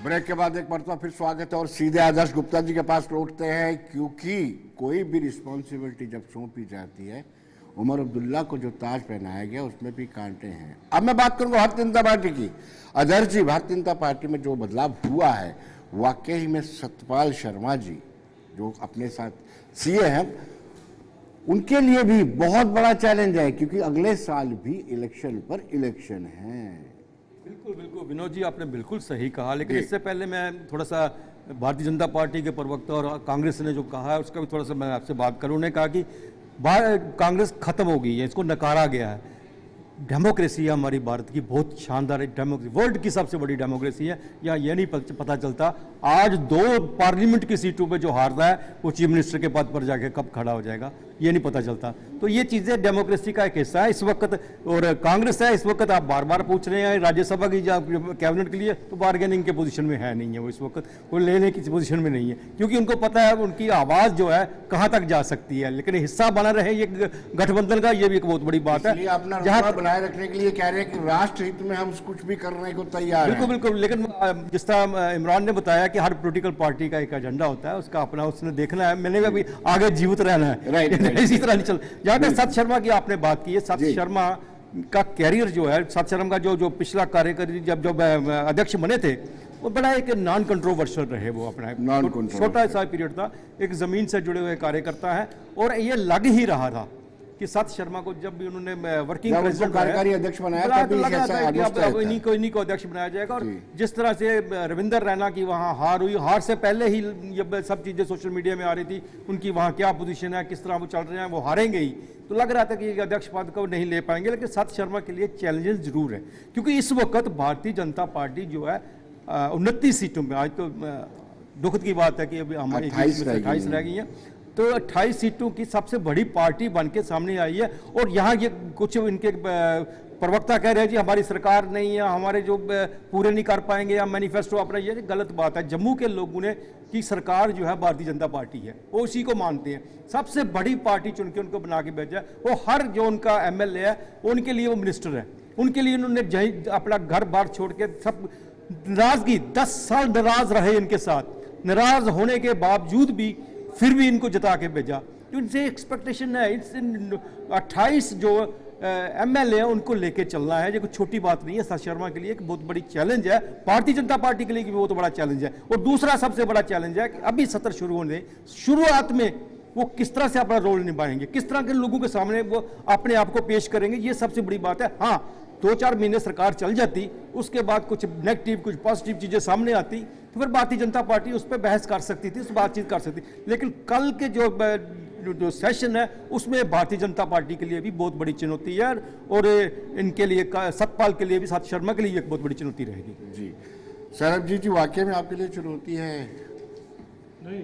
ब्रेक के बाद एक मरतबा फिर स्वागत है और सीधे आदर्श गुप्ता जी के पास लौटते हैं, क्योंकि कोई भी रिस्पॉन्सिबिलिटी जब सौंपी जाती है, उमर अब्दुल्ला को जो ताज पहनाया गया उसमें भी कांटे हैं। अब मैं बात करूंगा भारतीय जनता पार्टी की। आदर्श जी, भारतीय जनता पार्टी में जो बदलाव हुआ है, वाकई में सत्यपाल शर्मा जी जो अपने साथ सीए हैं, उनके लिए भी बहुत बड़ा चैलेंज है, क्योंकि अगले साल भी इलेक्शन पर इलेक्शन है। बिल्कुल विनोद जी, आपने बिल्कुल सही कहा। लेकिन इससे पहले मैं थोड़ा सा भारतीय जनता पार्टी के प्रवक्ता और कांग्रेस ने जो कहा है उसका भी थोड़ा सा मैं आपसे बात करूँ। उन्होंने कहा कि कांग्रेस खत्म हो गई है, इसको नकारा गया है। डेमोक्रेसी है हमारी भारत की, बहुत शानदार डेमोक्रेसी, वर्ल्ड की सबसे बड़ी डेमोक्रेसी है। यहाँ ये नहीं पता चलता आज 2 पार्लियामेंट की सीटों पे जो हारता है वो चीफ मिनिस्टर के पद पर जाके कब खड़ा हो जाएगा, ये नहीं पता चलता। तो ये चीज़ें डेमोक्रेसी का एक हिस्सा है इस वक्त। और कांग्रेस है इस वक्त, आप बार बार पूछ रहे हैं राज्यसभा की कैबिनेट के लिए, तो बार्गेनिंग के पोजीशन में है नहीं है वो इस वक्त, वो लेने की पोजीशन में नहीं है, क्योंकि उनको पता है उनकी आवाज़ जो है कहाँ तक जा सकती है। लेकिन हिस्सा बना रहे ये गठबंधन का, ये भी एक बहुत बड़ी बात है। जहाँ बनाए रखने के लिए कह रहे हैं कि राष्ट्र हित में हम कुछ भी करने को तैयार हैं। बिल्कुल। लेकिन जिस तरह इमरान ने बताया कि हर पॉलिटिकल पार्टी का एक एजेंडा होता है, उसका अपना उसने देखना है, मैंने भी आगे जीवित रहना है, राइट। इसी तरह नहीं चल। जहाँ तक सत शर्मा की आपने बात की है, सत शर्मा का कैरियर जो है, सत शर्मा का जो पिछला कार्यकारी जब अध्यक्ष बने थे वो बड़ा एक नॉन कंट्रोवर्शियल रहे, वो अपना छोटा सा पीरियड था, एक ज़मीन से जुड़े हुए कार्यकर्ता है। और ये लग ही रहा था कि सत शर्मा को जब भी उन्होंने वर्किंग प्रेसिडेंट कार्यकारी अध्यक्ष बनाया था, इन्हीं को अध्यक्ष बनाया जाएगा। और जिस तरह से रविंदर रैना की वहाँ हार हुई, हार से पहले ही ये सब चीज़ें सोशल मीडिया में आ रही थी, उनकी वहाँ क्या पोजीशन है, किस तरह वो चल रहे हैं, वो हारेंगे ही, तो लग रहा था कि अध्यक्ष पद को नहीं ले पाएंगे। लेकिन सत शर्मा के लिए चैलेंजेस जरूर है, क्योंकि इस वक्त भारतीय जनता पार्टी जो है 29 सीटों में, आज तो दुखद की बात है कि अभी हमारी 28 रह गई हैं, तो 28 सीटों की सबसे बड़ी पार्टी बन के सामने आई है। और यहाँ ये कुछ इनके प्रवक्ता कह रहे हैं जी हमारी सरकार नहीं है, हमारे जो पूरे नहीं कर पाएंगे या मैनिफेस्टो अपना, ये गलत बात है। जम्मू के लोगों ने की सरकार जो है भारतीय जनता पार्टी है, वो उसी को मानते हैं, सबसे बड़ी पार्टी चुन के उनको बना के भेजा। वो हर जो उनका MLA है उनके लिए वो मिनिस्टर है, उनके लिए उन्होंने अपना घर बार छोड़ के सब नाराजगी, 10 साल नाराज रहे इनके साथ, नाराज होने के बावजूद भी फिर भी इनको जिता के भेजा। तो इनसे एक्सपेक्टेशन है, 28 जो MLA है उनको लेके चलना है, ये कोई छोटी बात नहीं है। सत शर्मा के लिए एक बहुत बड़ी चैलेंज है, भारतीय जनता पार्टी के लिए भी बहुत बड़ा चैलेंज है। और दूसरा सबसे बड़ा चैलेंज है कि अभी सत्र शुरू होने, शुरुआत में वो किस तरह से अपना रोल निभाएंगे, किस तरह के लोगों के सामने वो अपने आप को पेश करेंगे, ये सबसे बड़ी बात है। हाँ, 2-4 महीने सरकार चल जाती, उसके बाद कुछ नेगेटिव कुछ पॉजिटिव चीजें सामने आती, तो फिर भारतीय जनता पार्टी उस पर बहस कर सकती थी, उस बातचीत कर सकती। लेकिन कल के जो सेशन है उसमें भारतीय जनता पार्टी के लिए भी बहुत बड़ी चुनौती है, और इनके लिए सतपाल के लिए भी, सत शर्मा के लिए एक बहुत बड़ी चुनौती रहेगी। जी सौरभ जी वाकई में आपके लिए चुनौती है? नहीं,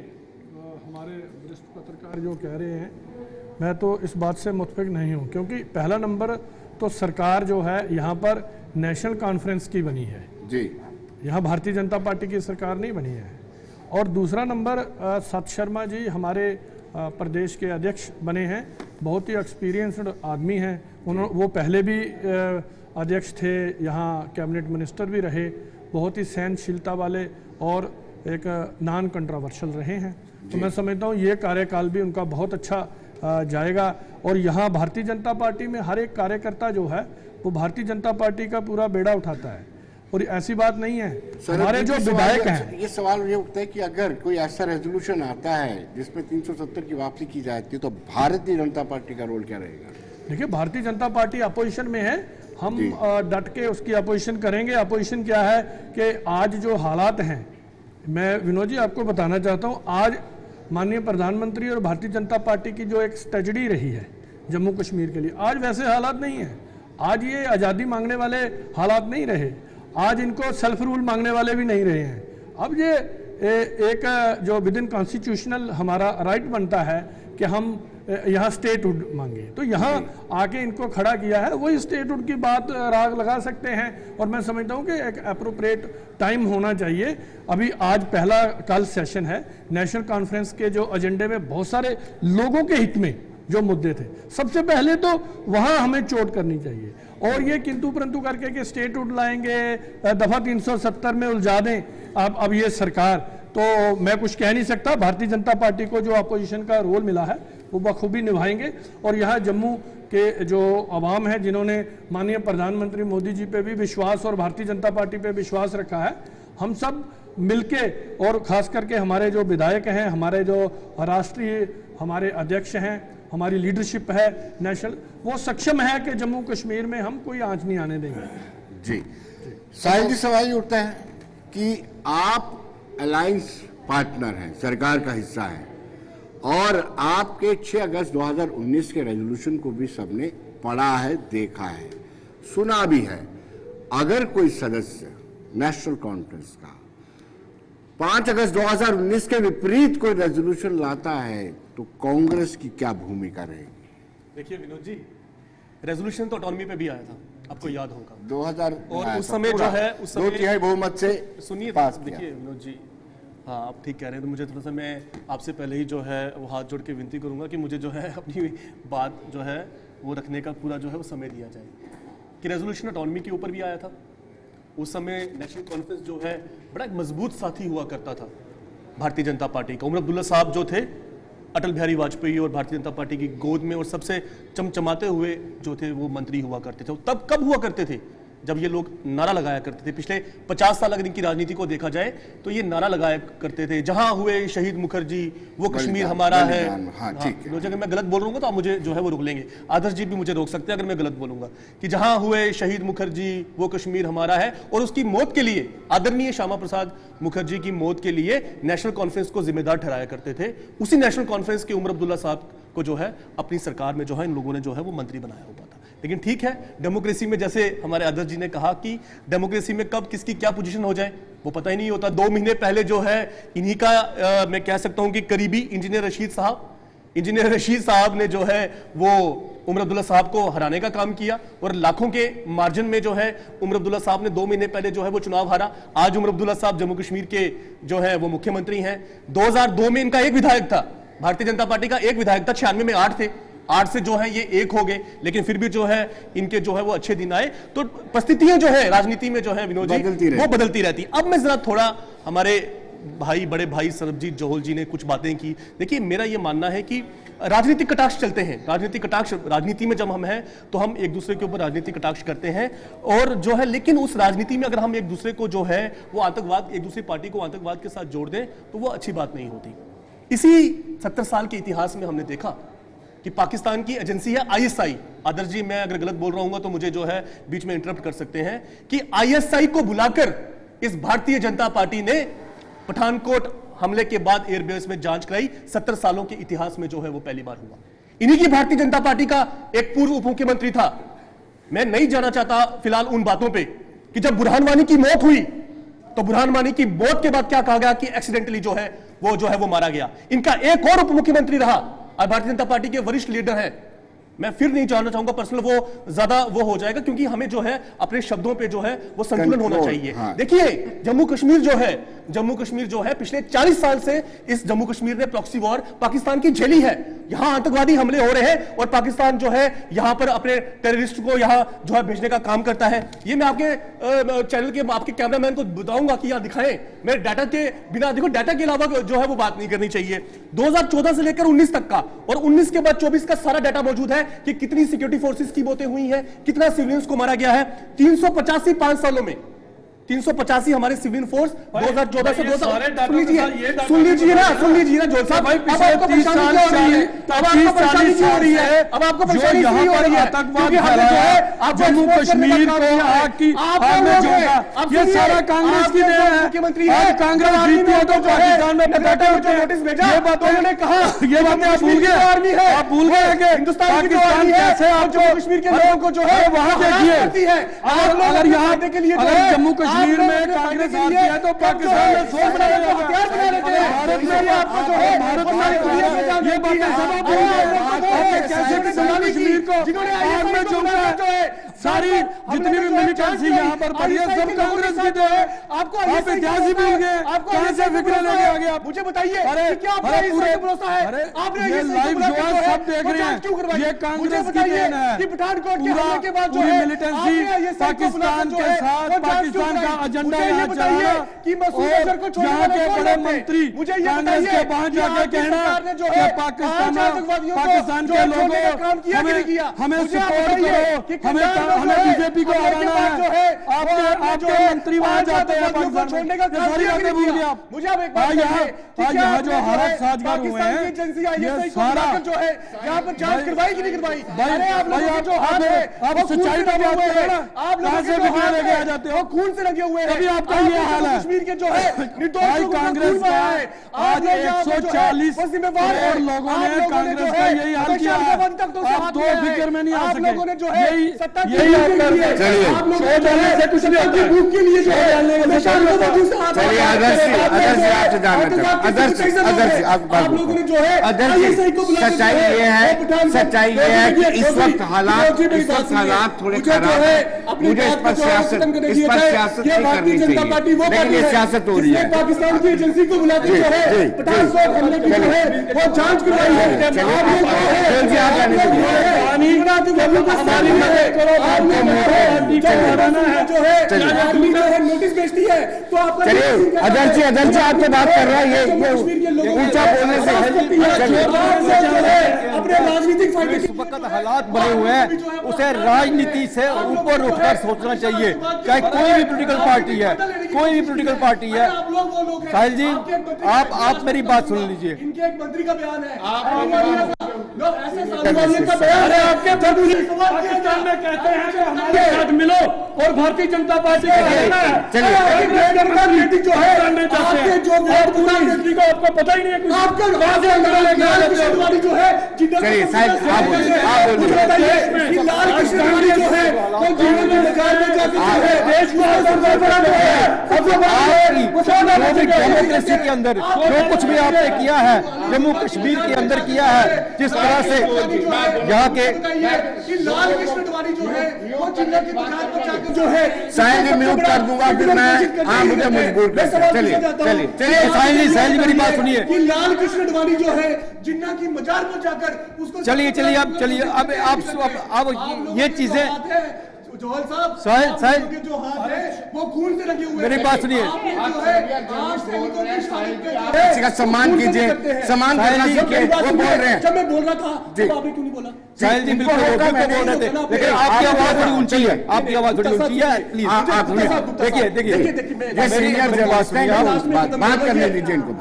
हमारे वरिष्ठ पत्रकार जो कह रहे हैं, मैं तो इस बात से मुतफिक नहीं हूँ, क्योंकि पहला नंबर तो सरकार जो है यहाँ पर नेशनल कॉन्फ्रेंस की बनी है जी, यहाँ भारतीय जनता पार्टी की सरकार नहीं बनी है। और दूसरा नंबर सत शर्मा जी हमारे प्रदेश के अध्यक्ष बने हैं, बहुत ही एक्सपीरियंस्ड आदमी हैं, वो पहले भी अध्यक्ष थे, यहाँ कैबिनेट मिनिस्टर भी रहे, बहुत ही सहनशीलता वाले और एक नॉन कंट्रोवर्शियल रहे हैं। तो मैं समझता हूँ ये कार्यकाल भी उनका बहुत अच्छा जाएगा। और यहाँ भारतीय जनता पार्टी में हर एक कार्यकर्ता जो है वो भारतीय जनता पार्टी का पूरा बेड़ा उठाता है, और ऐसी बात नहीं है। हमारे जो विधायक हैं, ये सवाल ये उठता है कि अगर कोई ऐसा रेजोल्यूशन आता है जिसमें 370 की वापसी की जाती है, तो भारतीय जनता पार्टी का रोल क्या रहेगा? देखिए, भारतीय जनता पार्टी अपोजिशन में है, हम डट के उसकी अपोजिशन करेंगे। अपोजिशन क्या है कि आज जो हालात हैं, मैं विनोद जी आपको बताना चाहता हूँ, आज माननीय प्रधानमंत्री और भारतीय जनता पार्टी की जो एक स्ट्रेटजी रही है जम्मू कश्मीर के लिए, आज वैसे हालात नहीं है। आज ये आज़ादी मांगने वाले हालात नहीं रहे, आज इनको सेल्फ रूल मांगने वाले भी नहीं रहे हैं। अब ये एक जो विद इन कॉन्स्टिट्यूशनल हमारा राइट बनता है कि हम यहाँ स्टेटहुड मांगे, तो यहाँ आके इनको खड़ा किया है, वही स्टेटहुड की बात राग लगा सकते हैं। और मैं समझता हूँ कि एक अप्रोप्रिएट टाइम होना चाहिए। अभी आज पहला कल सेशन है, नेशनल कॉन्फ्रेंस के जो एजेंडे में बहुत सारे लोगों के हित में जो मुद्दे थे, सबसे पहले तो वहाँ हमें चोट करनी चाहिए। और ये किंतु परंतु करके कि स्टेटहुड लाएंगे, दफा 370 में उलझा दें अब ये सरकार, तो मैं कुछ कह नहीं सकता। भारतीय जनता पार्टी को जो अपोजिशन का रोल मिला है वो बखूबी निभाएंगे। और यहाँ जम्मू के जो अवाम है जिन्होंने माननीय प्रधानमंत्री मोदी जी पे भी विश्वास और भारतीय जनता पार्टी पे विश्वास रखा है, हम सब मिलके, और खास करके हमारे जो विधायक हैं, हमारे जो राष्ट्रीय हमारे अध्यक्ष हैं, हमारी लीडरशिप है नेशनल, वो सक्षम है कि जम्मू कश्मीर में हम कोई आंच नहीं आने देंगे। जी साहिल जी, सवाल ये उठता है कि आप अलायंस पार्टनर हैं, सरकार का हिस्सा है, और आपके 6 अगस्त 2019 के रेजोल्यूशन को भी सबने पढ़ा है, देखा है, सुना भी है। अगर कोई सदस्य नेशनल कॉन्फ्रेंस का 5 अगस्त 2019 के विपरीत कोई रेजोल्यूशन लाता है, तो कांग्रेस की क्या भूमिका रहेगी? देखिए विनोद जी, रेजोल्यूशन तो ऑटोनॉमी पे भी आया था, आपको याद होगा 2000, और उस समय जो है, उस समय 2/3 बहुमत से सुनिए, देखिए विनोद जी, हाँ आप ठीक कह रहे हैं। तो मुझे थोड़ा सा, मैं आपसे पहले ही जो है वो हाथ जोड़ के विनती करूंगा कि मुझे जो है अपनी बात जो है वो रखने का पूरा जो है वो समय दिया जाए। कि रेजोल्यूशन ऑटोनॉमी के ऊपर भी आया था, उस समय नेशनल कॉन्फ्रेंस जो है बड़ा एक मजबूत साथी हुआ करता था भारतीय जनता पार्टी का। उमर अब्दुल्ला साहब जो थे अटल बिहारी वाजपेयी और भारतीय जनता पार्टी की गोद में और सबसे चमचमाते हुए जो थे वो मंत्री हुआ करते थे। तब कब हुआ करते थे जब ये लोग नारा लगाया करते थे, पिछले 50 साल अगर इनकी राजनीति को देखा जाए तो ये नारा लगाया करते थे, जहां हुए शहीद मुखर्जी वो कश्मीर हमारा है। हाँ, ठीक है। अगर मैं गलत बोल रहा हूँ तो आप मुझे जो है वो रोक लेंगे, आदर्श जी भी मुझे रोक सकते हैं अगर मैं गलत बोलूंगा, कि जहां हुए शहीद मुखर्जी वो कश्मीर हमारा है। और उसकी मौत के लिए, आदरणीय श्यामा प्रसाद मुखर्जी की मौत के लिए नेशनल कॉन्फ्रेंस को जिम्मेदार ठहराया करते थे। उसी नेशनल कॉन्फ्रेंस के उमर अब्दुल्ला साहब को जो है अपनी सरकार में जो है इन लोगों ने जो है वो मंत्री बनाया हुआ था। लेकिन ठीक है, डेमोक्रेसी में जैसे हमारे आदर्श जी ने कहा कि डेमोक्रेसी में कब किसकी क्या पोजीशन हो जाए वो पता ही नहीं होता। 2 महीने पहले जो है इन्हीं का मैं कह सकता हूं कि करीबी इंजीनियर रशीद साहब ने जो है वो उमर अब्दुल्ला साहब को हराने का काम किया और लाखों के मार्जिन में जो है उमर अब्दुल्ला साहब ने 2 महीने पहले जो है वो चुनाव हारा। आज उमर अब्दुल्ला साहब जम्मू कश्मीर के जो है वो मुख्यमंत्री हैं। 2002 में इनका एक विधायक था, भारतीय जनता पार्टी का एक विधायक था, 96 में 8 थे, 8 से जो है ये 1 हो गए, लेकिन फिर भी जो है इनके जो है वो अच्छे दिन आए। तो परिस्थितियां जो है राजनीति में जो है विनोद जी वो बदलती रहती। अब मैं जरा थोड़ा हमारे भाई, बड़े भाई सरबजीत जोहल जी ने कुछ बातें की। देखिए, मेरा ये मानना है कि राजनीतिक कटाक्ष चलते हैं, राजनीतिक कटाक्ष, राजनीति में जब हम हैं तो हम एक दूसरे के ऊपर राजनीतिक कटाक्ष करते हैं और जो है, लेकिन उस राजनीति में अगर हम एक दूसरे को जो है वो आतंकवाद, एक दूसरी पार्टी को आतंकवाद के साथ जोड़ दें तो वो अच्छी बात नहीं होती। इसी 70 साल के इतिहास में हमने देखा कि पाकिस्तान की एजेंसी है ISI, आदर्श जी मैं अगर गलत बोल रहा हूं तो मुझे जो है बीच में इंटरप्ट कर सकते हैं, कि ISI को बुलाकर इस भारतीय जनता पार्टी ने पठानकोट हमले के बाद एयरबेस में जांच कराई। 70 सालों के इतिहास में जो है वो पहली बार हुआ। इन्हीं की भारतीय जनता पार्टी का एक पूर्व उप मुख्यमंत्री था। मैं नहीं जाना चाहता फिलहाल उन बातों पे कि जब बुरहान वानी की मौत हुई तो बुरहान वानी की मौत के बाद क्या कहा गया कि एक्सीडेंटली जो है वो मारा गया। इनका एक और उप मुख्यमंत्री रहा, भारतीय जनता पार्टी के वरिष्ठ लीडर हैं। मैं फिर नहीं जानना चाहूंगा पर्सनल, वो ज्यादा वो हो जाएगा क्योंकि हमें जो है अपने शब्दों पे जो है वो संतुलन होना चाहिए। हाँ। देखिए, जम्मू कश्मीर जो है पिछले 40 साल से इस जम्मू कश्मीर ने प्रॉक्सी वॉर पाकिस्तान की झेली है। यहां आतंकवादी हमले हो रहे हैं और पाकिस्तान जो है यहां पर अपने टेररिस्ट को यहां जो है भेजने का काम करता है। ये मैं आपके चैनल के आपके कैमरामैन को बताऊंगा कि यहां दिखाएं। मैं डाटा के बिना, देखो डाटा के अलावा जो है वो बात नहीं करनी चाहिए। 2014 से लेकर 19 तक का और 19 के बाद 24 का सारा डाटा मौजूद है कि कितनी सिक्योरिटी फोर्सेस की मौतें हुई हैं, कितना सिविलियंस को मारा गया है। 385 5 सालों में 385 हमारे सिविलियन फोर्स 2014 से 2000 सुन लीजिए ना जोल साहब, अब आपको परेशानी हो रही है, अब आपको परेशानी हो रही है क्योंकि हमने जो है आप जम्मू कश्मीर को आग की ये सारा कांग्रेस की देन है। मुख्यमंत्री है, कांग्रेस जीती है तो पाकिस्तान में नोटिस भेजा, ये बात उन्होंने कहा, ये बातें आप भूल गए, आप भूल गए कि हिंदुस्तान की आर्मी कैसे आपको कश्मीर के लोगों को जो है वहां देखिए। अगर यहाँ के लिए जम्मू कश्मीर में कांग्रेस आती है तो पाकिस्तान में सोच बना लेते हैं। भारत में आपको जो है भारत में ये बातें सब कैसे कश्मीर को जिन्होंने आग में झोंका है, सारी जितनी भी मिलिटेंसी यहाँ पर पड़ी है सब कांग्रेस की जो है। आपको आप इतिहास ही भूल गए, कहां से फिक्र लेके आ गए आप? मुझे बताइए, क्या पूरे भरोसा है? आपने ये लाइव जो है सब देख रहे हैं, ये कांग्रेस की देन है कि पठानकोट के हमले के बाद जो है मिलिटेंसी पाकिस्तान के साथ, पाकिस्तान का एजेंडा यहाँ चल रहा है कि यहाँ के बड़े मंत्री कांग्रेस के वहां जाके कहना कि पाकिस्तान के लोगों हमें सपोर्ट करो, हमें बीजेपी को हराना है। आपके मंत्री वहां जाते हैं पाकिस्तान में, सारी बातें भूल गए आप। मुझे यहाँ जो हालात साजगार हुए हैं ये सारा जो है यहाँ पर जांच करवाई कि नहीं करवाई? आप सच्चाई का बात करें ना, आप कहां से बिखरा लेके आ जाते हो? खून से लगे हुए अभी आपका ये हाल है। कश्मीर के जो है निर्दोष कांग्रेस का आज 140 करोड़ लोगों ने कांग्रेस का यही हाल किया है। आप दो फिक्र में नहीं आ सके, यही आप लोग से कुछ नहीं होता के लिए जो है सच्चाई ये है कि इस वक्त हालात थोड़े खराब है। मुझे इस पर सियासत नहीं करनी चाहिए, लेकिन ये सियासत हो रही है। पाकिस्तान की एजेंसी को बुलाकर जो है पठानकोट हमले की जो है वो जांच करवाई है, नोटिस भेजती है तो आप अदर्श जी आपसे बात कर रहा है, ये ऊंचा बोलने से अपने राजनीतिक इस वक्त हालात बने हुए हैं उसे राजनीति से ऊपर उठकर सोचना चाहिए, चाहे कोई भी पोलिटिकल पार्टी है, कोई भी पोलिटिकल पार्टी है। साहिल जी, आप मेरी बात सुन लीजिए। इनके एक मंत्री का बयान है, पाकिस्तान में कहते हैं कि हमारे साथ मिलो और भारतीय जनता पार्टी नीति जो है आपके जो आपको पता ही नहीं है कुछ। आपका जो है चलिए साहब आप बोलिए, लाल कृष्ण जो है वो जीवन में निकाल में जाकर देश को डेमोक्रेसी के अंदर जो कुछ भी आपने किया है, जम्मू कश्मीर के अंदर किया है, जिस तरह से यहाँ के लाल कृष्ण जो है वो जिला की निकाल में जाकर जो है साहिल जी म्यूट कर दूंगा फिर मैं, हाँ मुझे मजबूर कर। चलिए साहिल जी मेरी बात सुनिए। कि लाल कृष्ण अडवाणी जो है जिन्ना की मजार पर जाकर उसको चलिए अब आप ये चीजें जोहल साहब साहिल के जो हाथ है वो खून से रंगे हुए मेरी बात सुनिए। किसी का सम्मान कीजिए, सम्मान करना सीखिए। वो बोल रहे हैं, जब मैं बोल रहा था तो आपने क्यों नहीं बोला? साहिल जी बिल्कुल बोल रहे थे, लेकिन आपकी आवाज थोड़ी ऊंची है, आपकी आवाज थोड़ी ऊंची है, प्लीज देखिए बात करने दीजिए इनको,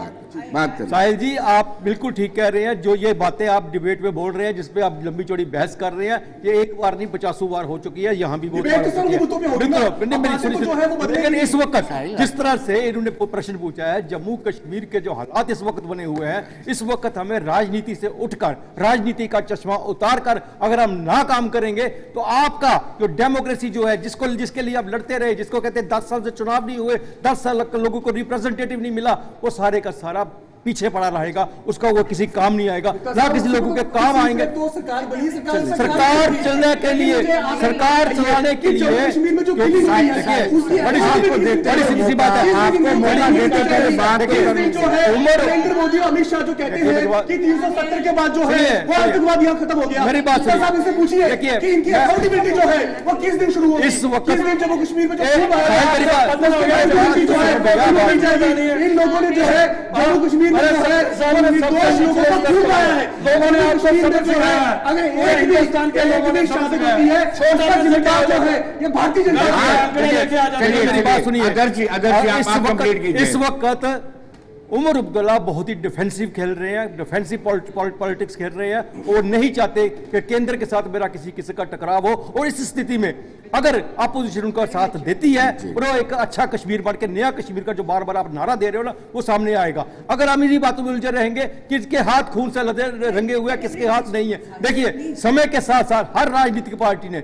बात करें। साहिल जी आप बिल्कुल ठीक कह रहे हैं, जो ये बातें आप डिबेट में बोल रहे हैं, जिसपे आप लंबी चौड़ी बहस कर रहे हैं, ये एक बार नहीं 50 बार हो चुकी है, यहाँ भी बहुत बार हो चुकी है। लेकिन इस वक्त जिस तरह से इन्होंने प्रश्न पूछा है, जम्मू कश्मीर के जो हालात इस वक्त बने हुए हैं, इस वक्त हमें राजनीति से उठकर, राजनीति का चश्मा उतार कर अगर हम ना काम करेंगे तो आपका जो डेमोक्रेसी जो है, जिसके लिए आप लड़ते रहे, जिसको कहते हैं 10 साल से चुनाव नहीं हुए, 10 साल लोगों को रिप्रेजेंटेटिव नहीं मिला, वो सारे का सारा पीछे पड़ा रहेगा, उसका वो किसी काम नहीं आएगा, ना किसी लोगों के काम आएंगे। तो सरकार बनी, सरकार चलने के लिए, सरकार चलाने के लिए बड़ी सीधी सी बात है, आपको मौका देते पहले बात नरेंद्र मोदी और अमित शाह जो कहते हैं कि 370 के बाद जो है वो आतंकवाद यहाँ खत्म हो गया। मेरी बात सुनिए, इनसे पूछिए कि इनकी अकाउंटेबिलिटी जो है वो किस दिन शुरू होगी? इस वक्त जम्मू कश्मीर में जो इन लोगों ने जो है जम्मू कश्मीर निर्दोष लोगों को क्यों पाया है? लोगों ने आपको अगर एक भी स्थान के लोगों ने शादी होती है, उसका जिम्मेदार जो है ये भारतीय जनता पार्टी। मेरी बात सुनिए, इस वक्त उमर अब्दुल्ला बहुत ही डिफेंसिव खेल रहे हैं, डिफेंसिव पॉलिटिक्स खेल रहे हैं और नहीं चाहते कि केंद्र के साथ मेरा किसी का टकराव हो। और इस स्थिति में अगर अपोजिशन उनका साथ देती है और वो एक अच्छा कश्मीर बन के, नया कश्मीर का जो बार बार आप नारा दे रहे हो ना, वो सामने आएगा। अगर हम इन्हीं बातों में उलझे रहेंगे, किसके हाथ खून से रंगे हुए हैं, किसके हाथ नहीं है। देखिए समय के साथ साथ हर राजनीतिक पार्टी ने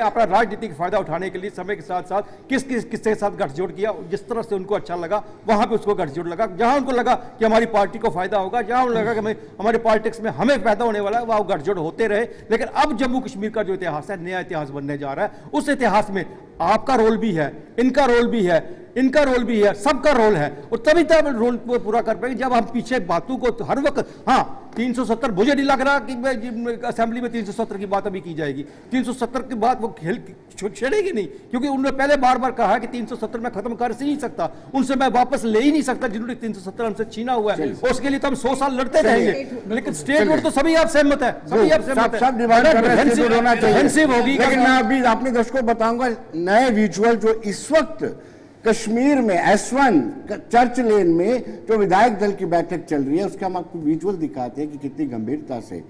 अपना राजनीतिक फायदा उठाने के लिए समय के साथ साथ किसके साथ गठजोड़ किया, जिस तरह से उनको अच्छा लगा वहां पे उसको गठजोड़ लगा। जहां उनको लगा कि हमारी पार्टी को फायदा होगा, जहां उनको लगा कि हमारे पॉलिटिक्स में हमें फायदा होने वाला है, वहां गठजोड़ होते रहे। लेकिन अब जम्मू कश्मीर का जो इतिहास है, नया इतिहास बनने जा रहा है, उस इतिहास में आपका रोल भी है, इनका रोल भी है, इनका रोल भी है, सबका रोल है। और तभी तब रोल पूरा कर पाएंगे जब हम पीछे बातों को हर वक्त, हाँ 370 मुझे नहीं लग रहा कि असेंबली में 370 की बात अभी की जाएगी। 370 की बात वो खेल छेड़ेगी नहीं, क्योंकि उन्होंने पहले बार बार कहा कि 370 में खत्म कर ही नहीं सकता, उनसे मैं वापस ले ही नहीं सकता जिन्होंने 370 हमसे छीना हुआ है, और उसके लिए तो हम 100 साल लड़ते रहेंगे। लेकिन स्टेट बोर्ड तो सभी आप सहमत है, सभी आप सहमत है, होगी। लेकिन मैं अभी अपने दर्शकों को बताऊंगा नए विजुअल जो इस वक्त कश्मीर में S1 चर्च लेन में जो विधायक दल की बैठक चल रही है, उसके हम आपको विजुअल दिखाते हैं कि कितनी गंभीरता से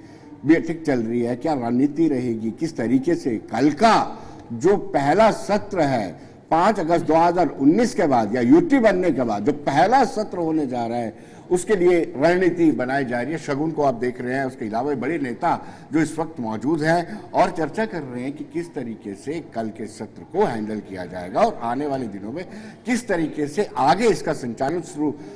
बैठक चल रही है, क्या रणनीति रहेगी, किस तरीके से कल का जो पहला सत्र है 5 अगस्त 2019 के बाद या यूटी बनने के बाद जो पहला सत्र होने जा रहा है, उसके लिए रणनीति बनाई जा रही है। शगुन को आप देख रहे हैं, उसके अलावा बड़े नेता जो इस वक्त मौजूद हैं और चर्चा कर रहे हैं कि किस तरीके से कल के सत्र को हैंडल किया जाएगा और आने वाले दिनों में किस तरीके से आगे इसका संचालन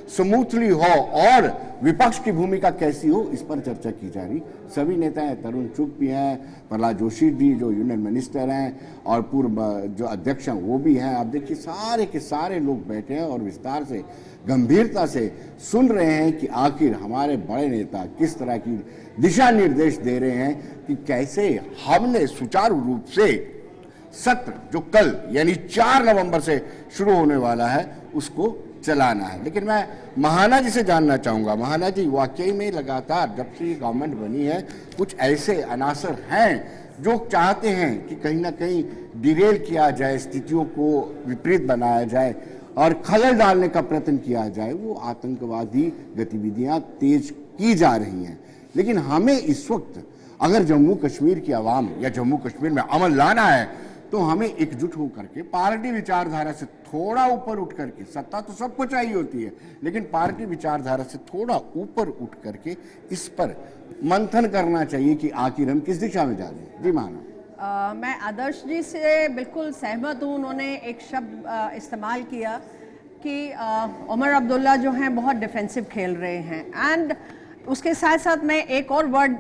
स्मूथली हो और विपक्ष की भूमिका कैसी हो, इस पर चर्चा की जा रही। सभी नेता हैं, तरुण चुग भी हैं, प्रहलाद जोशी जी जो यूनियन मिनिस्टर हैं और पूर्व जो अध्यक्ष हैं वो भी हैं। आप देखिए सारे के सारे लोग बैठे हैं और विस्तार से, गंभीरता से सुन रहे हैं कि आखिर हमारे बड़े नेता किस तरह की दिशा निर्देश दे रहे हैं कि कैसे हमने सुचारू रूप से सत्र जो कल यानी 4 नवंबर से शुरू होने वाला है उसको चलाना है। लेकिन मैं महाना जी से जानना चाहूँगा, महाना जी वाकई में लगातार जब से ये गवर्नमेंट बनी है कुछ ऐसे अनासर हैं जो चाहते हैं कि कहीं ना कहीं डिरेल किया जाए, स्थितियों को विपरीत बनाया जाए और खलल डालने का प्रयत्न किया जाए, वो आतंकवादी गतिविधियां तेज की जा रही हैं। लेकिन हमें इस वक्त अगर जम्मू कश्मीर की आवाम या जम्मू कश्मीर में अमन लाना है तो हमें एकजुट होकर के पार्टी विचारधारा से थोड़ा ऊपर उठ करके, सत्ता तो सबको चाहिए होती है, लेकिन पार्टी विचारधारा से थोड़ा ऊपर उठ करके इस पर मंथन करना चाहिए कि आखिर हम किस दिशा में जा रहे हैं। जी माना। मैं आदर्श जी से बिल्कुल सहमत हूँ। उन्होंने एक शब्द इस्तेमाल किया कि उमर अब्दुल्ला जो हैं बहुत डिफेंसिव खेल रहे हैं, एंड उसके साथ साथ मैं एक और वर्ड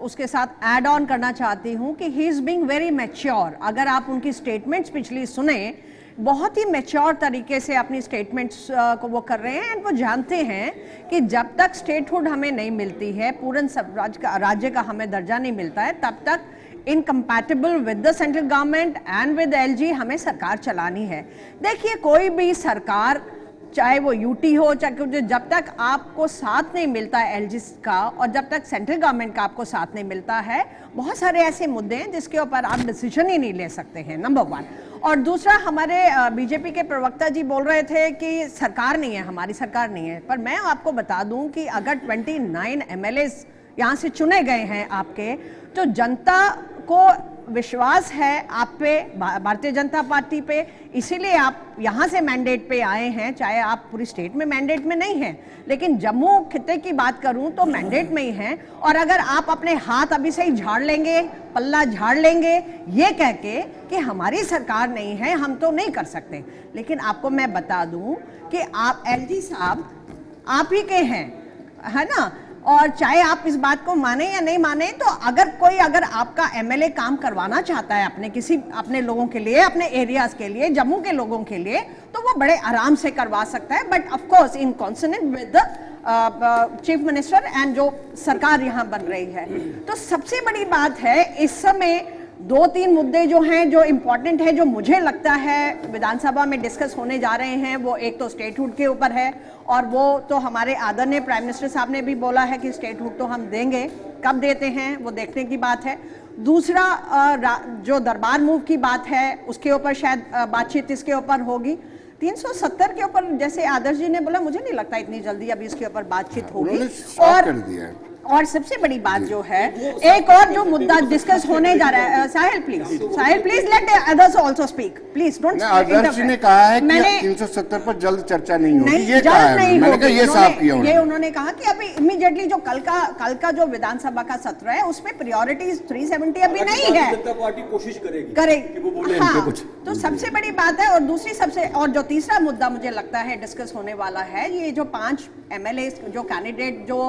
उसके साथ ऐड ऑन करना चाहती हूँ कि he is being very mature. अगर आप उनकी स्टेटमेंट्स पिछली सुने, बहुत ही मैच्योर तरीके से अपनी स्टेटमेंट्स को वो कर रहे हैं, एंड वो जानते हैं कि जब तक स्टेटहुड हमें नहीं मिलती है, पूर्ण राज्य का हमें दर्जा नहीं मिलता है, तब तक incompatible with the central government and with LG हमें सरकार चलानी है। देखिए, कोई भी सरकार, चाहे वो यूटी हो, चाहे जब तक आपको साथ नहीं मिलता है एलजी का और जब तक सेंट्रल गवर्नमेंट का आपको साथ नहीं मिलता है, बहुत सारे ऐसे मुद्दे हैं जिसके ऊपर आप डिसीजन ही नहीं ले सकते हैं, नंबर वन। और दूसरा, हमारे बीजेपी के प्रवक्ता जी बोल रहे थे कि सरकार नहीं है, हमारी सरकार नहीं है, पर मैं आपको बता दूं कि अगर 29 एमएलएस यहाँ से चुने गए हैं आपके, तो जनता को विश्वास है आप पे, भारतीय जनता पार्टी पे, इसीलिए आप यहाँ से मैंडेट पे आए हैं। चाहे आप पूरी स्टेट में मैंडेट में नहीं हैं, लेकिन जम्मू खित्ते की बात करूं तो मैंडेट में ही हैं। और अगर आप अपने हाथ अभी से ही झाड़ लेंगे, पल्ला झाड़ लेंगे ये कह के कि हमारी सरकार नहीं है, हम तो नहीं कर सकते, लेकिन आपको मैं बता दूं कि आप एलजी साहब आप ही के हैं, है ना। और चाहे आप इस बात को माने या नहीं माने, तो अगर आपका एमएलए काम करवाना चाहता है अपने लोगों के लिए, अपने एरियाज के लिए, जम्मू के लोगों के लिए, तो वो बड़े आराम से करवा सकता है, but of course in consonant with the chief minister and जो सरकार यहाँ बन रही है। तो सबसे बड़ी बात है इस समय 2-3 मुद्दे जो हैं, जो इम्पोर्टेंट है, जो मुझे लगता है विधानसभा में डिस्कस होने जा रहे हैं, वो एक तो स्टेटहुड के ऊपर है, और वो तो हमारे आदरणीय प्राइम मिनिस्टर साहब ने भी बोला है कि स्टेटहुड तो हम देंगे, कब देते हैं वो देखने की बात है। दूसरा, जो दरबार मूव की बात है, उसके ऊपर शायद बातचीत इसके ऊपर होगी। 370 के ऊपर जैसे आदर्श जी ने बोला, मुझे नहीं लगता इतनी जल्दी अभी इसके ऊपर बातचीत होगी। और सबसे बड़ी बात जो है, एक और जो मुद्दा डिस्कस होने जा रहा है, Sahil please let others also speak, please don't. Adarsh ji ने कहा है कि 370 पर जल्द चर्चा नहीं होगी, ये कहा है, मैंने कहा ये साफ किया ये उन्होंने कहा कि अभी इमीडिएटली जो कल का जो विधानसभा का सत्र है उसमें प्रायोरिटीज 370 अभी नहीं है, जनता पार्टी कोशिश करेगी कि वो बोले हाँ, कुछ। तो सबसे बड़ी बात है। और जो तीसरा मुद्दा मुझे लगता है डिस्कस होने वाला है, ये जो 5 एमएलए जो कैंडिडेट जो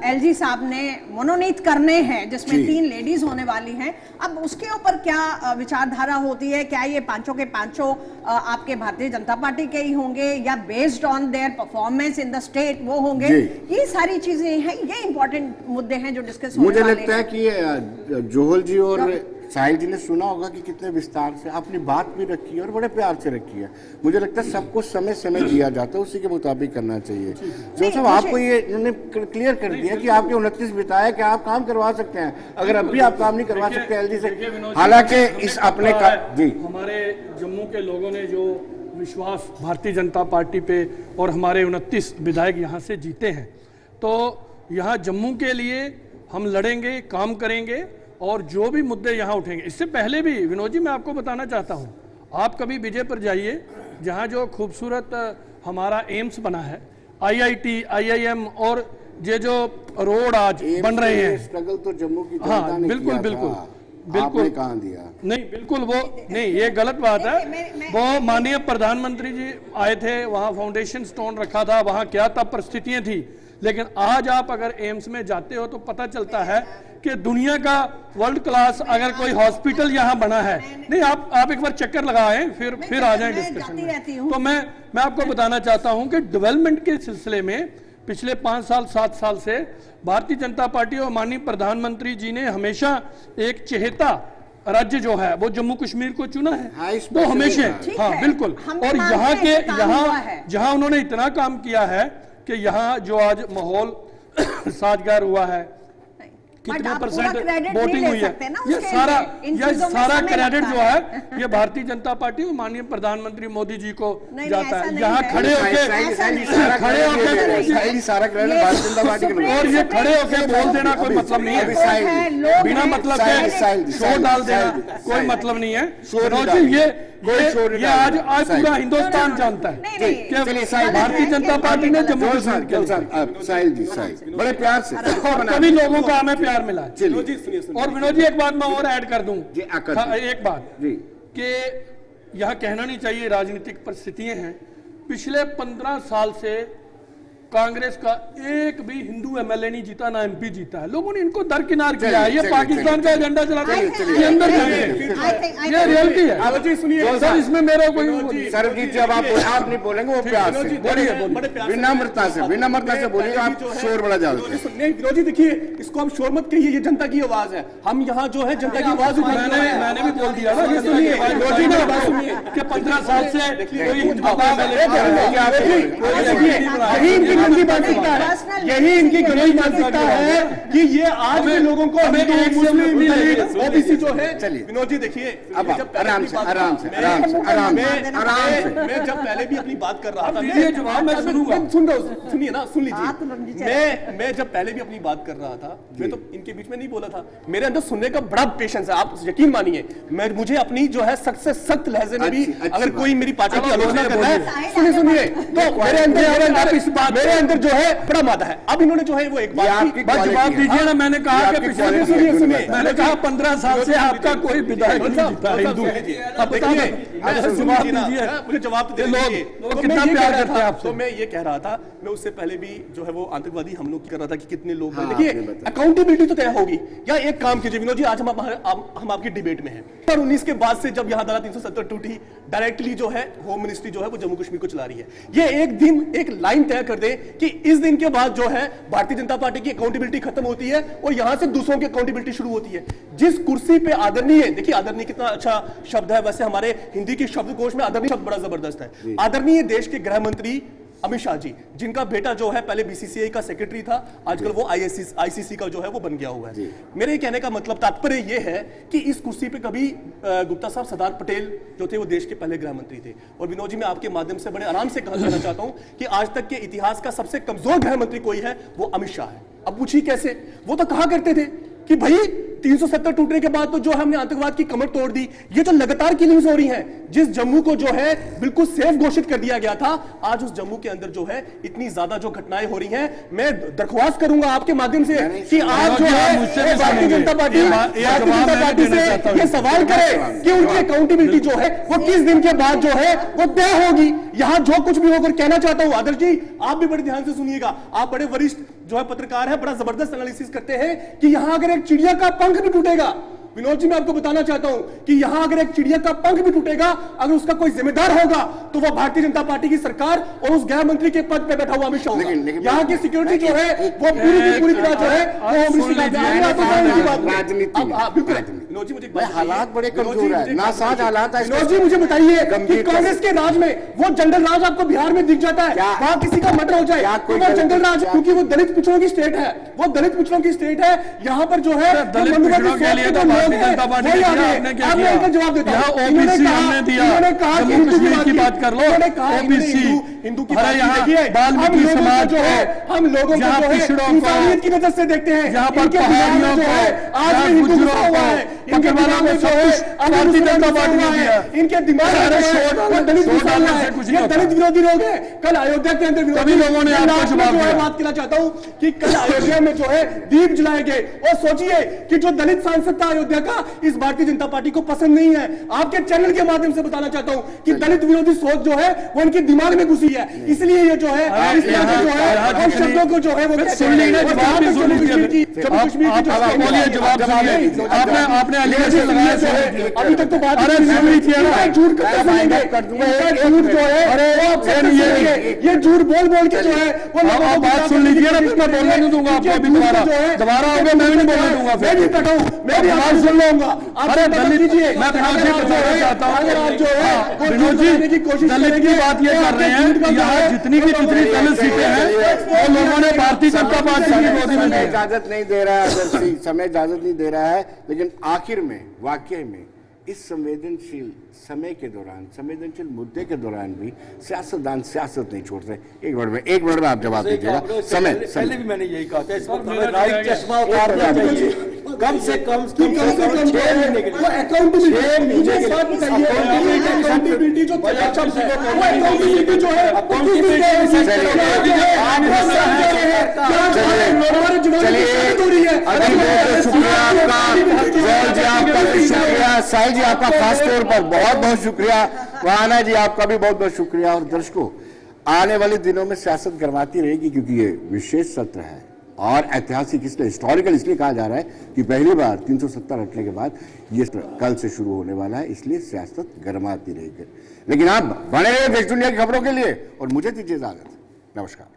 एलजी साहब ने मनोनीत करने हैं, जिसमें 3 लेडीज होने वाली हैं, अब उसके ऊपर क्या विचारधारा होती है, क्या ये पांचों के पांचों आपके भारतीय जनता पार्टी के ही होंगे या based on their performance in the state वो होंगे, ये सारी चीजें हैं, ये इंपॉर्टेंट मुद्दे हैं जो डिस्कस होने वाले हैं। मुझे लगता है कि जोहल जी और साहिल जी ने सुना होगा कि कितने विस्तार से अपनी बात भी रखी है और बड़े प्यार से रखी है। मुझे लगता है सबको समय समय दिया जाता है, उसी के मुताबिक करना चाहिए। जो सब आपको ये उन्होंने क्लियर कर दिया कि आपके 29 बिताए कि आप काम करवा सकते हैं, अगर अब भी आप काम नहीं करवा सकते एलजी से, हालांकि इस अपने का जी हमारे जम्मू के लोगों ने जो विश्वास भारतीय जनता पार्टी पे और हमारे 29 विधायक यहाँ से जीते हैं, तो यहाँ जम्मू के लिए हम लड़ेंगे, काम करेंगे और जो भी मुद्दे यहाँ उठेंगे। इससे पहले भी विनोद जी मैं आपको बताना चाहता हूँ, आप कभी विजय पर जाइए, जहाँ जो खूबसूरत हमारा एम्स बना है, आईआईटी, आईआईएम और ये जो रोड आज बन रहे हैं, स्ट्रगल तो जम्मू की जनता हाँ ने बिल्कुल किया बिल्कुल था। बिल्कुल आपने कहाँ दिया? नहीं बिल्कुल वो नहीं, ये गलत बात है। वो माननीय प्रधानमंत्री जी आए थे, वहाँ फाउंडेशन स्टोन रखा था, वहाँ क्या तब परिस्थितियां थी, लेकिन आज आप अगर एम्स में जाते हो तो पता चलता है कि दुनिया का वर्ल्ड क्लास अगर कोई हॉस्पिटल यहाँ बना है, नहीं आप एक बार चक्कर लगाएं फिर आ जाएं डिस्कशन में। तो मैं आपको बताना चाहता हूं कि डेवलपमेंट के सिलसिले में पिछले 5 साल 7 साल से भारतीय जनता पार्टी और माननीय प्रधानमंत्री जी ने हमेशा एक चहेता राज्य जो है वो जम्मू कश्मीर को चुना है, हाँ, इस वो पर हमेशा, ठीक हाँ है, बिल्कुल। हम भी और मानते यहाँ हैं के कि काम हुआ है। जहाँ उन्होंने इतना काम किया है कि यहाँ जो आज माहौल साजगार हुआ है, कितने परसेंट वोटिंग हुई है, ये सारा क्रेडिट जो है ये भारतीय जनता पार्टी और माननीय प्रधानमंत्री मोदी जी को जाता है। यहाँ खड़े होकर सारा क्रेडिट भारतीय जनता पार्टी को, और ये खड़े होकर बोल देना कोई मतलब नहीं है, बिना मतलब के शोर डाल देना कोई मतलब नहीं है। ये आज पूरा हिंदुस्तान जानता है कि भारतीय जनता पार्टी ने जम्मू कश्मीर के बड़े प्यार से कभी लोगों का हमें प्यार मिला है। और विनोद जी एक बात मैं और ऐड कर दूं, एक बात कि यह कहना नहीं चाहिए राजनीतिक परिस्थितियां हैं। पिछले 15 साल से कांग्रेस का एक भी हिंदू एमएलए नहीं जीता, ना एमपी जीता है। लोगों ने इनको दरकिनार किया है। ये पाकिस्तान का एजेंडा चलाते हैं, ये अंदर ये रियलिटी है सर। इसमें मेरा कोई सरजीत जी, अब आप नहीं बोलेंगे, वो प्यार से बोलिए, विनम्रता से बोलिए, आप शोर बड़ा डालते हैं। नहीं विनोद जी देखिए, इसको आप शोर मत कहिए, ये जनता की आवाज है। हम यहाँ जो है जनता की आवाज मैंने भी बोल दिया ना, सुनिए कि 15 साल से गंदी मानसिकता है, यही इनकी गंदी मानसिकता है कि ये आज भी लोगों को ओबीसी जो है। चलिए विनोद जी देखिए, अब आराम से मैं जब पहले भी अपनी बात कर रहा था, सुन लीजिए, मैं जब पहले भी अपनी बात कर रहा था, मैं तो इनके बीच में नहीं बोला था। मेरे अंदर सुनने का बड़ा पेशेंस है, आप यकीन मानिए। मुझे अपनी जो है सख्त से सख्त लहजे में भी अगर कोई मेरी पार्टी की आलोचना करता है, सुनिए तो मेरे अंदर जो है बड़ा मादा है। अब इन्होंने जो है वो एक बात जवाब दीजिए ना। मैंने कहा कि सुनिए, मैंने कहा 15 साल से आपका कोई विधायक नहीं जीता हिंदू। मुझे जवाब तो लोग कितना प्यार करते हैं आपसे। तो मैं ये कह रहा था, मैं उससे पहले भी जो है वो आतंकवादी हमलों की कर रहा था कि कितने लोग हैं। देखिए अकाउंटेबिलिटी तो तय होगी। या एक काम कीजिए विनोद जी, आज हम आपकी डिबेट में हैं। 2019 के बाद से जब यहाँ धारा 370 टूटी, डायरेक्टली जो है होम मिनिस्ट्री जो है वो जम्मू कश्मीर को चला रही है। ये एक दिन एक लाइन तय कर दे कि इस दिन के बाद जो है भारतीय जनता पार्टी की अकाउंटेबिलिटी खत्म होती है और यहां से दूसरों की अकाउंटेबिलिटी शुरू होती है। जिस कुर्सी पे आदरणीय, देखिए आदरणीय कितना अच्छा शब्द है, वैसे हमारे हिंदी के शब्दकोश में आदरणीय शब्द बड़ा जबरदस्त है। आदरणीय देश के गृह मंत्री अमित शाह जी, जिनका बेटा जो है पहले बीसीसीआई का सेक्रेटरी था, आजकल वो आईसीसी का जो है वो बन गया हुआ है। मेरे कहने का मतलब तात्पर्य ये है कि इस कुर्सी पे कभी गुप्ता साहब सरदार पटेल जो थे वो देश के पहले गृह मंत्री थे। और विनोद जी मैं आपके माध्यम से बड़े आराम से कहना चाहता हूं कि आज तक के इतिहास का सबसे कमजोर गृह मंत्री कोई है वो अमित शाह है। अब पूछिए कैसे? वो तो कहा करते थे कि भाई 370 टूटने के बाद तो जो हमने आतंकवाद की कमर तोड़ दी। ये जो लगातार किलिंग्स हो रही हैं, जिस जम्मू को जो है बिल्कुल सेफ घोषित कर दिया गया था, आज उस जम्मू के अंदर जो है इतनी ज्यादा जो घटनाएं हो रही हैं, मैं दरख्वास्त करूंगा आपके माध्यम से कि आज जो है भारतीय जनता पार्टी से ये सवाल करे कि उनकी अकाउंटेबिलिटी जो है वो किस दिन के बाद जो है वो तय होगी। यहां जो कुछ भी होकर कहना चाहता हूं, आदर्श जी आप भी बड़े ध्यान से सुनिएगा, आप बड़े वरिष्ठ जो है पत्रकार है, बड़ा जबरदस्त एनालिसिस करते हैं कि यहां अगर एक चिड़िया का पंख भी टूटेगा, विनोद जी मैं आपको बताना चाहता हूं कि यहां अगर एक चिड़िया का पंख भी टूटेगा, अगर उसका कोई जिम्मेदार होगा तो वह भारतीय जनता पार्टी की सरकार और उस गृह मंत्री के पद पे बैठा हुआ अमित शाह होगा। यहां की सिक्योरिटी जो है वो पूरी तरह जो है हालात बड़े कमजोर है, नासाज हालात है। विनोद जी मुझे बताइए कि कांग्रेस के राज में वो जंगल राज आपको बिहार में दिख जाता है, वहां किसी का मर्डर हो जाए तो वो जंगल राज, क्योंकि वो दलित पिछड़ों की स्टेट है, वो दलित पिछड़ों की स्टेट है। यहाँ पर जो है जवाब देता हूं, हमने दिया जम्मू कश्मीर की बात कर लो, ओबीसी हिंदू की बाल्मीकि समाज जो है हम लोगों को इंसानियत की नजर से देखते हैं, यहाँ पर पहाड़ियों को आज भी हिंदू हुआ है, इनके बारे में सब कुछ भारतीय जनता पार्टी ने दिया। इनके दिमाग में दलित विरोधी लोग हैं। कल अयोध्या के अंदर सभी लोगों ने आपको जवाब दिया। बात करना चाहता हूं कि कल अयोध्या में जो है दीप जलाए गए और सोचिए कि जो दलित सांसद था अयोध्या का, इस भारतीय जनता पार्टी को पसंद नहीं है। आपके चैनल के माध्यम से बताना चाहता हूं कि दलित विरोधी सोच जो है वो इनके दिमाग में घुसी है। है, इसलिए ये जो है इस तरह से जो है हम शब्दों को जो है वो सुन लीजिए, जवाब भी सुन लीजिए। बोलिए, जवाब सुनिए। आपने एलिगेशन लगाया है, अभी तक तो बात अरे सुन लीजिए ना, झूठ कैसे बोलेंगे? इनका झूठ जो है वो आप सब ये झूठ बोल बोल के जो है वो आप बात सुन लीजिए ना, मैं बोलने नहीं दूंगा आपको अभी। दोबारा होगा मैं भी नहीं बोलने दूंगा, मैं भी बताऊं, मैं भी बात सुन लूंगा। अरे दलित, मैं आपसे बताना चाहता हूँ, विनोद जी, दलित की बात ये कर रहे हैं, यहाँ जितनी की जितनी दलित सीटें हैं वो लोगों ने भारतीय जनता पार्टी की गोदी में दी। इजाजत नहीं दे रहा है आदर्शी, समय इजाजत नहीं दे रहा है, लेकिन आखिर में वाकई में इस संवेदनशील समय के दौरान, संवेदनशील मुद्दे के दौरान भी सियासतदान सियासत नहीं छोड़ते। एक मिनट में आप जवाब दीजिएगा। पहले भी मैंने यही कहा था, इस वक्त हमें राइट चश्मा उतारना चाहिए, कम से कम 6 महीने के लिए। अकाउंटेबिलिटी जो है शुक्रिया साहिल जी, आपका खास तौर पर बहुत बहुत शुक्रिया। राना जी, आपका भी बहुत बहुत शुक्रिया। और दर्शकों, आने वाले दिनों में सियासत गरमाती रहेगी, क्योंकि ये विशेष सत्र है और ऐतिहासिक, इसलिए हिस्टोरिकल इसलिए कहा जा रहा है कि पहली बार 370 हटने के बाद ये कल से शुरू होने वाला है, इसलिए सियासत गरमाती रहेगी। लेकिन आप बने रहे देश दुनिया की खबरों के लिए और मुझे दीजिए इजाजत। नमस्कार।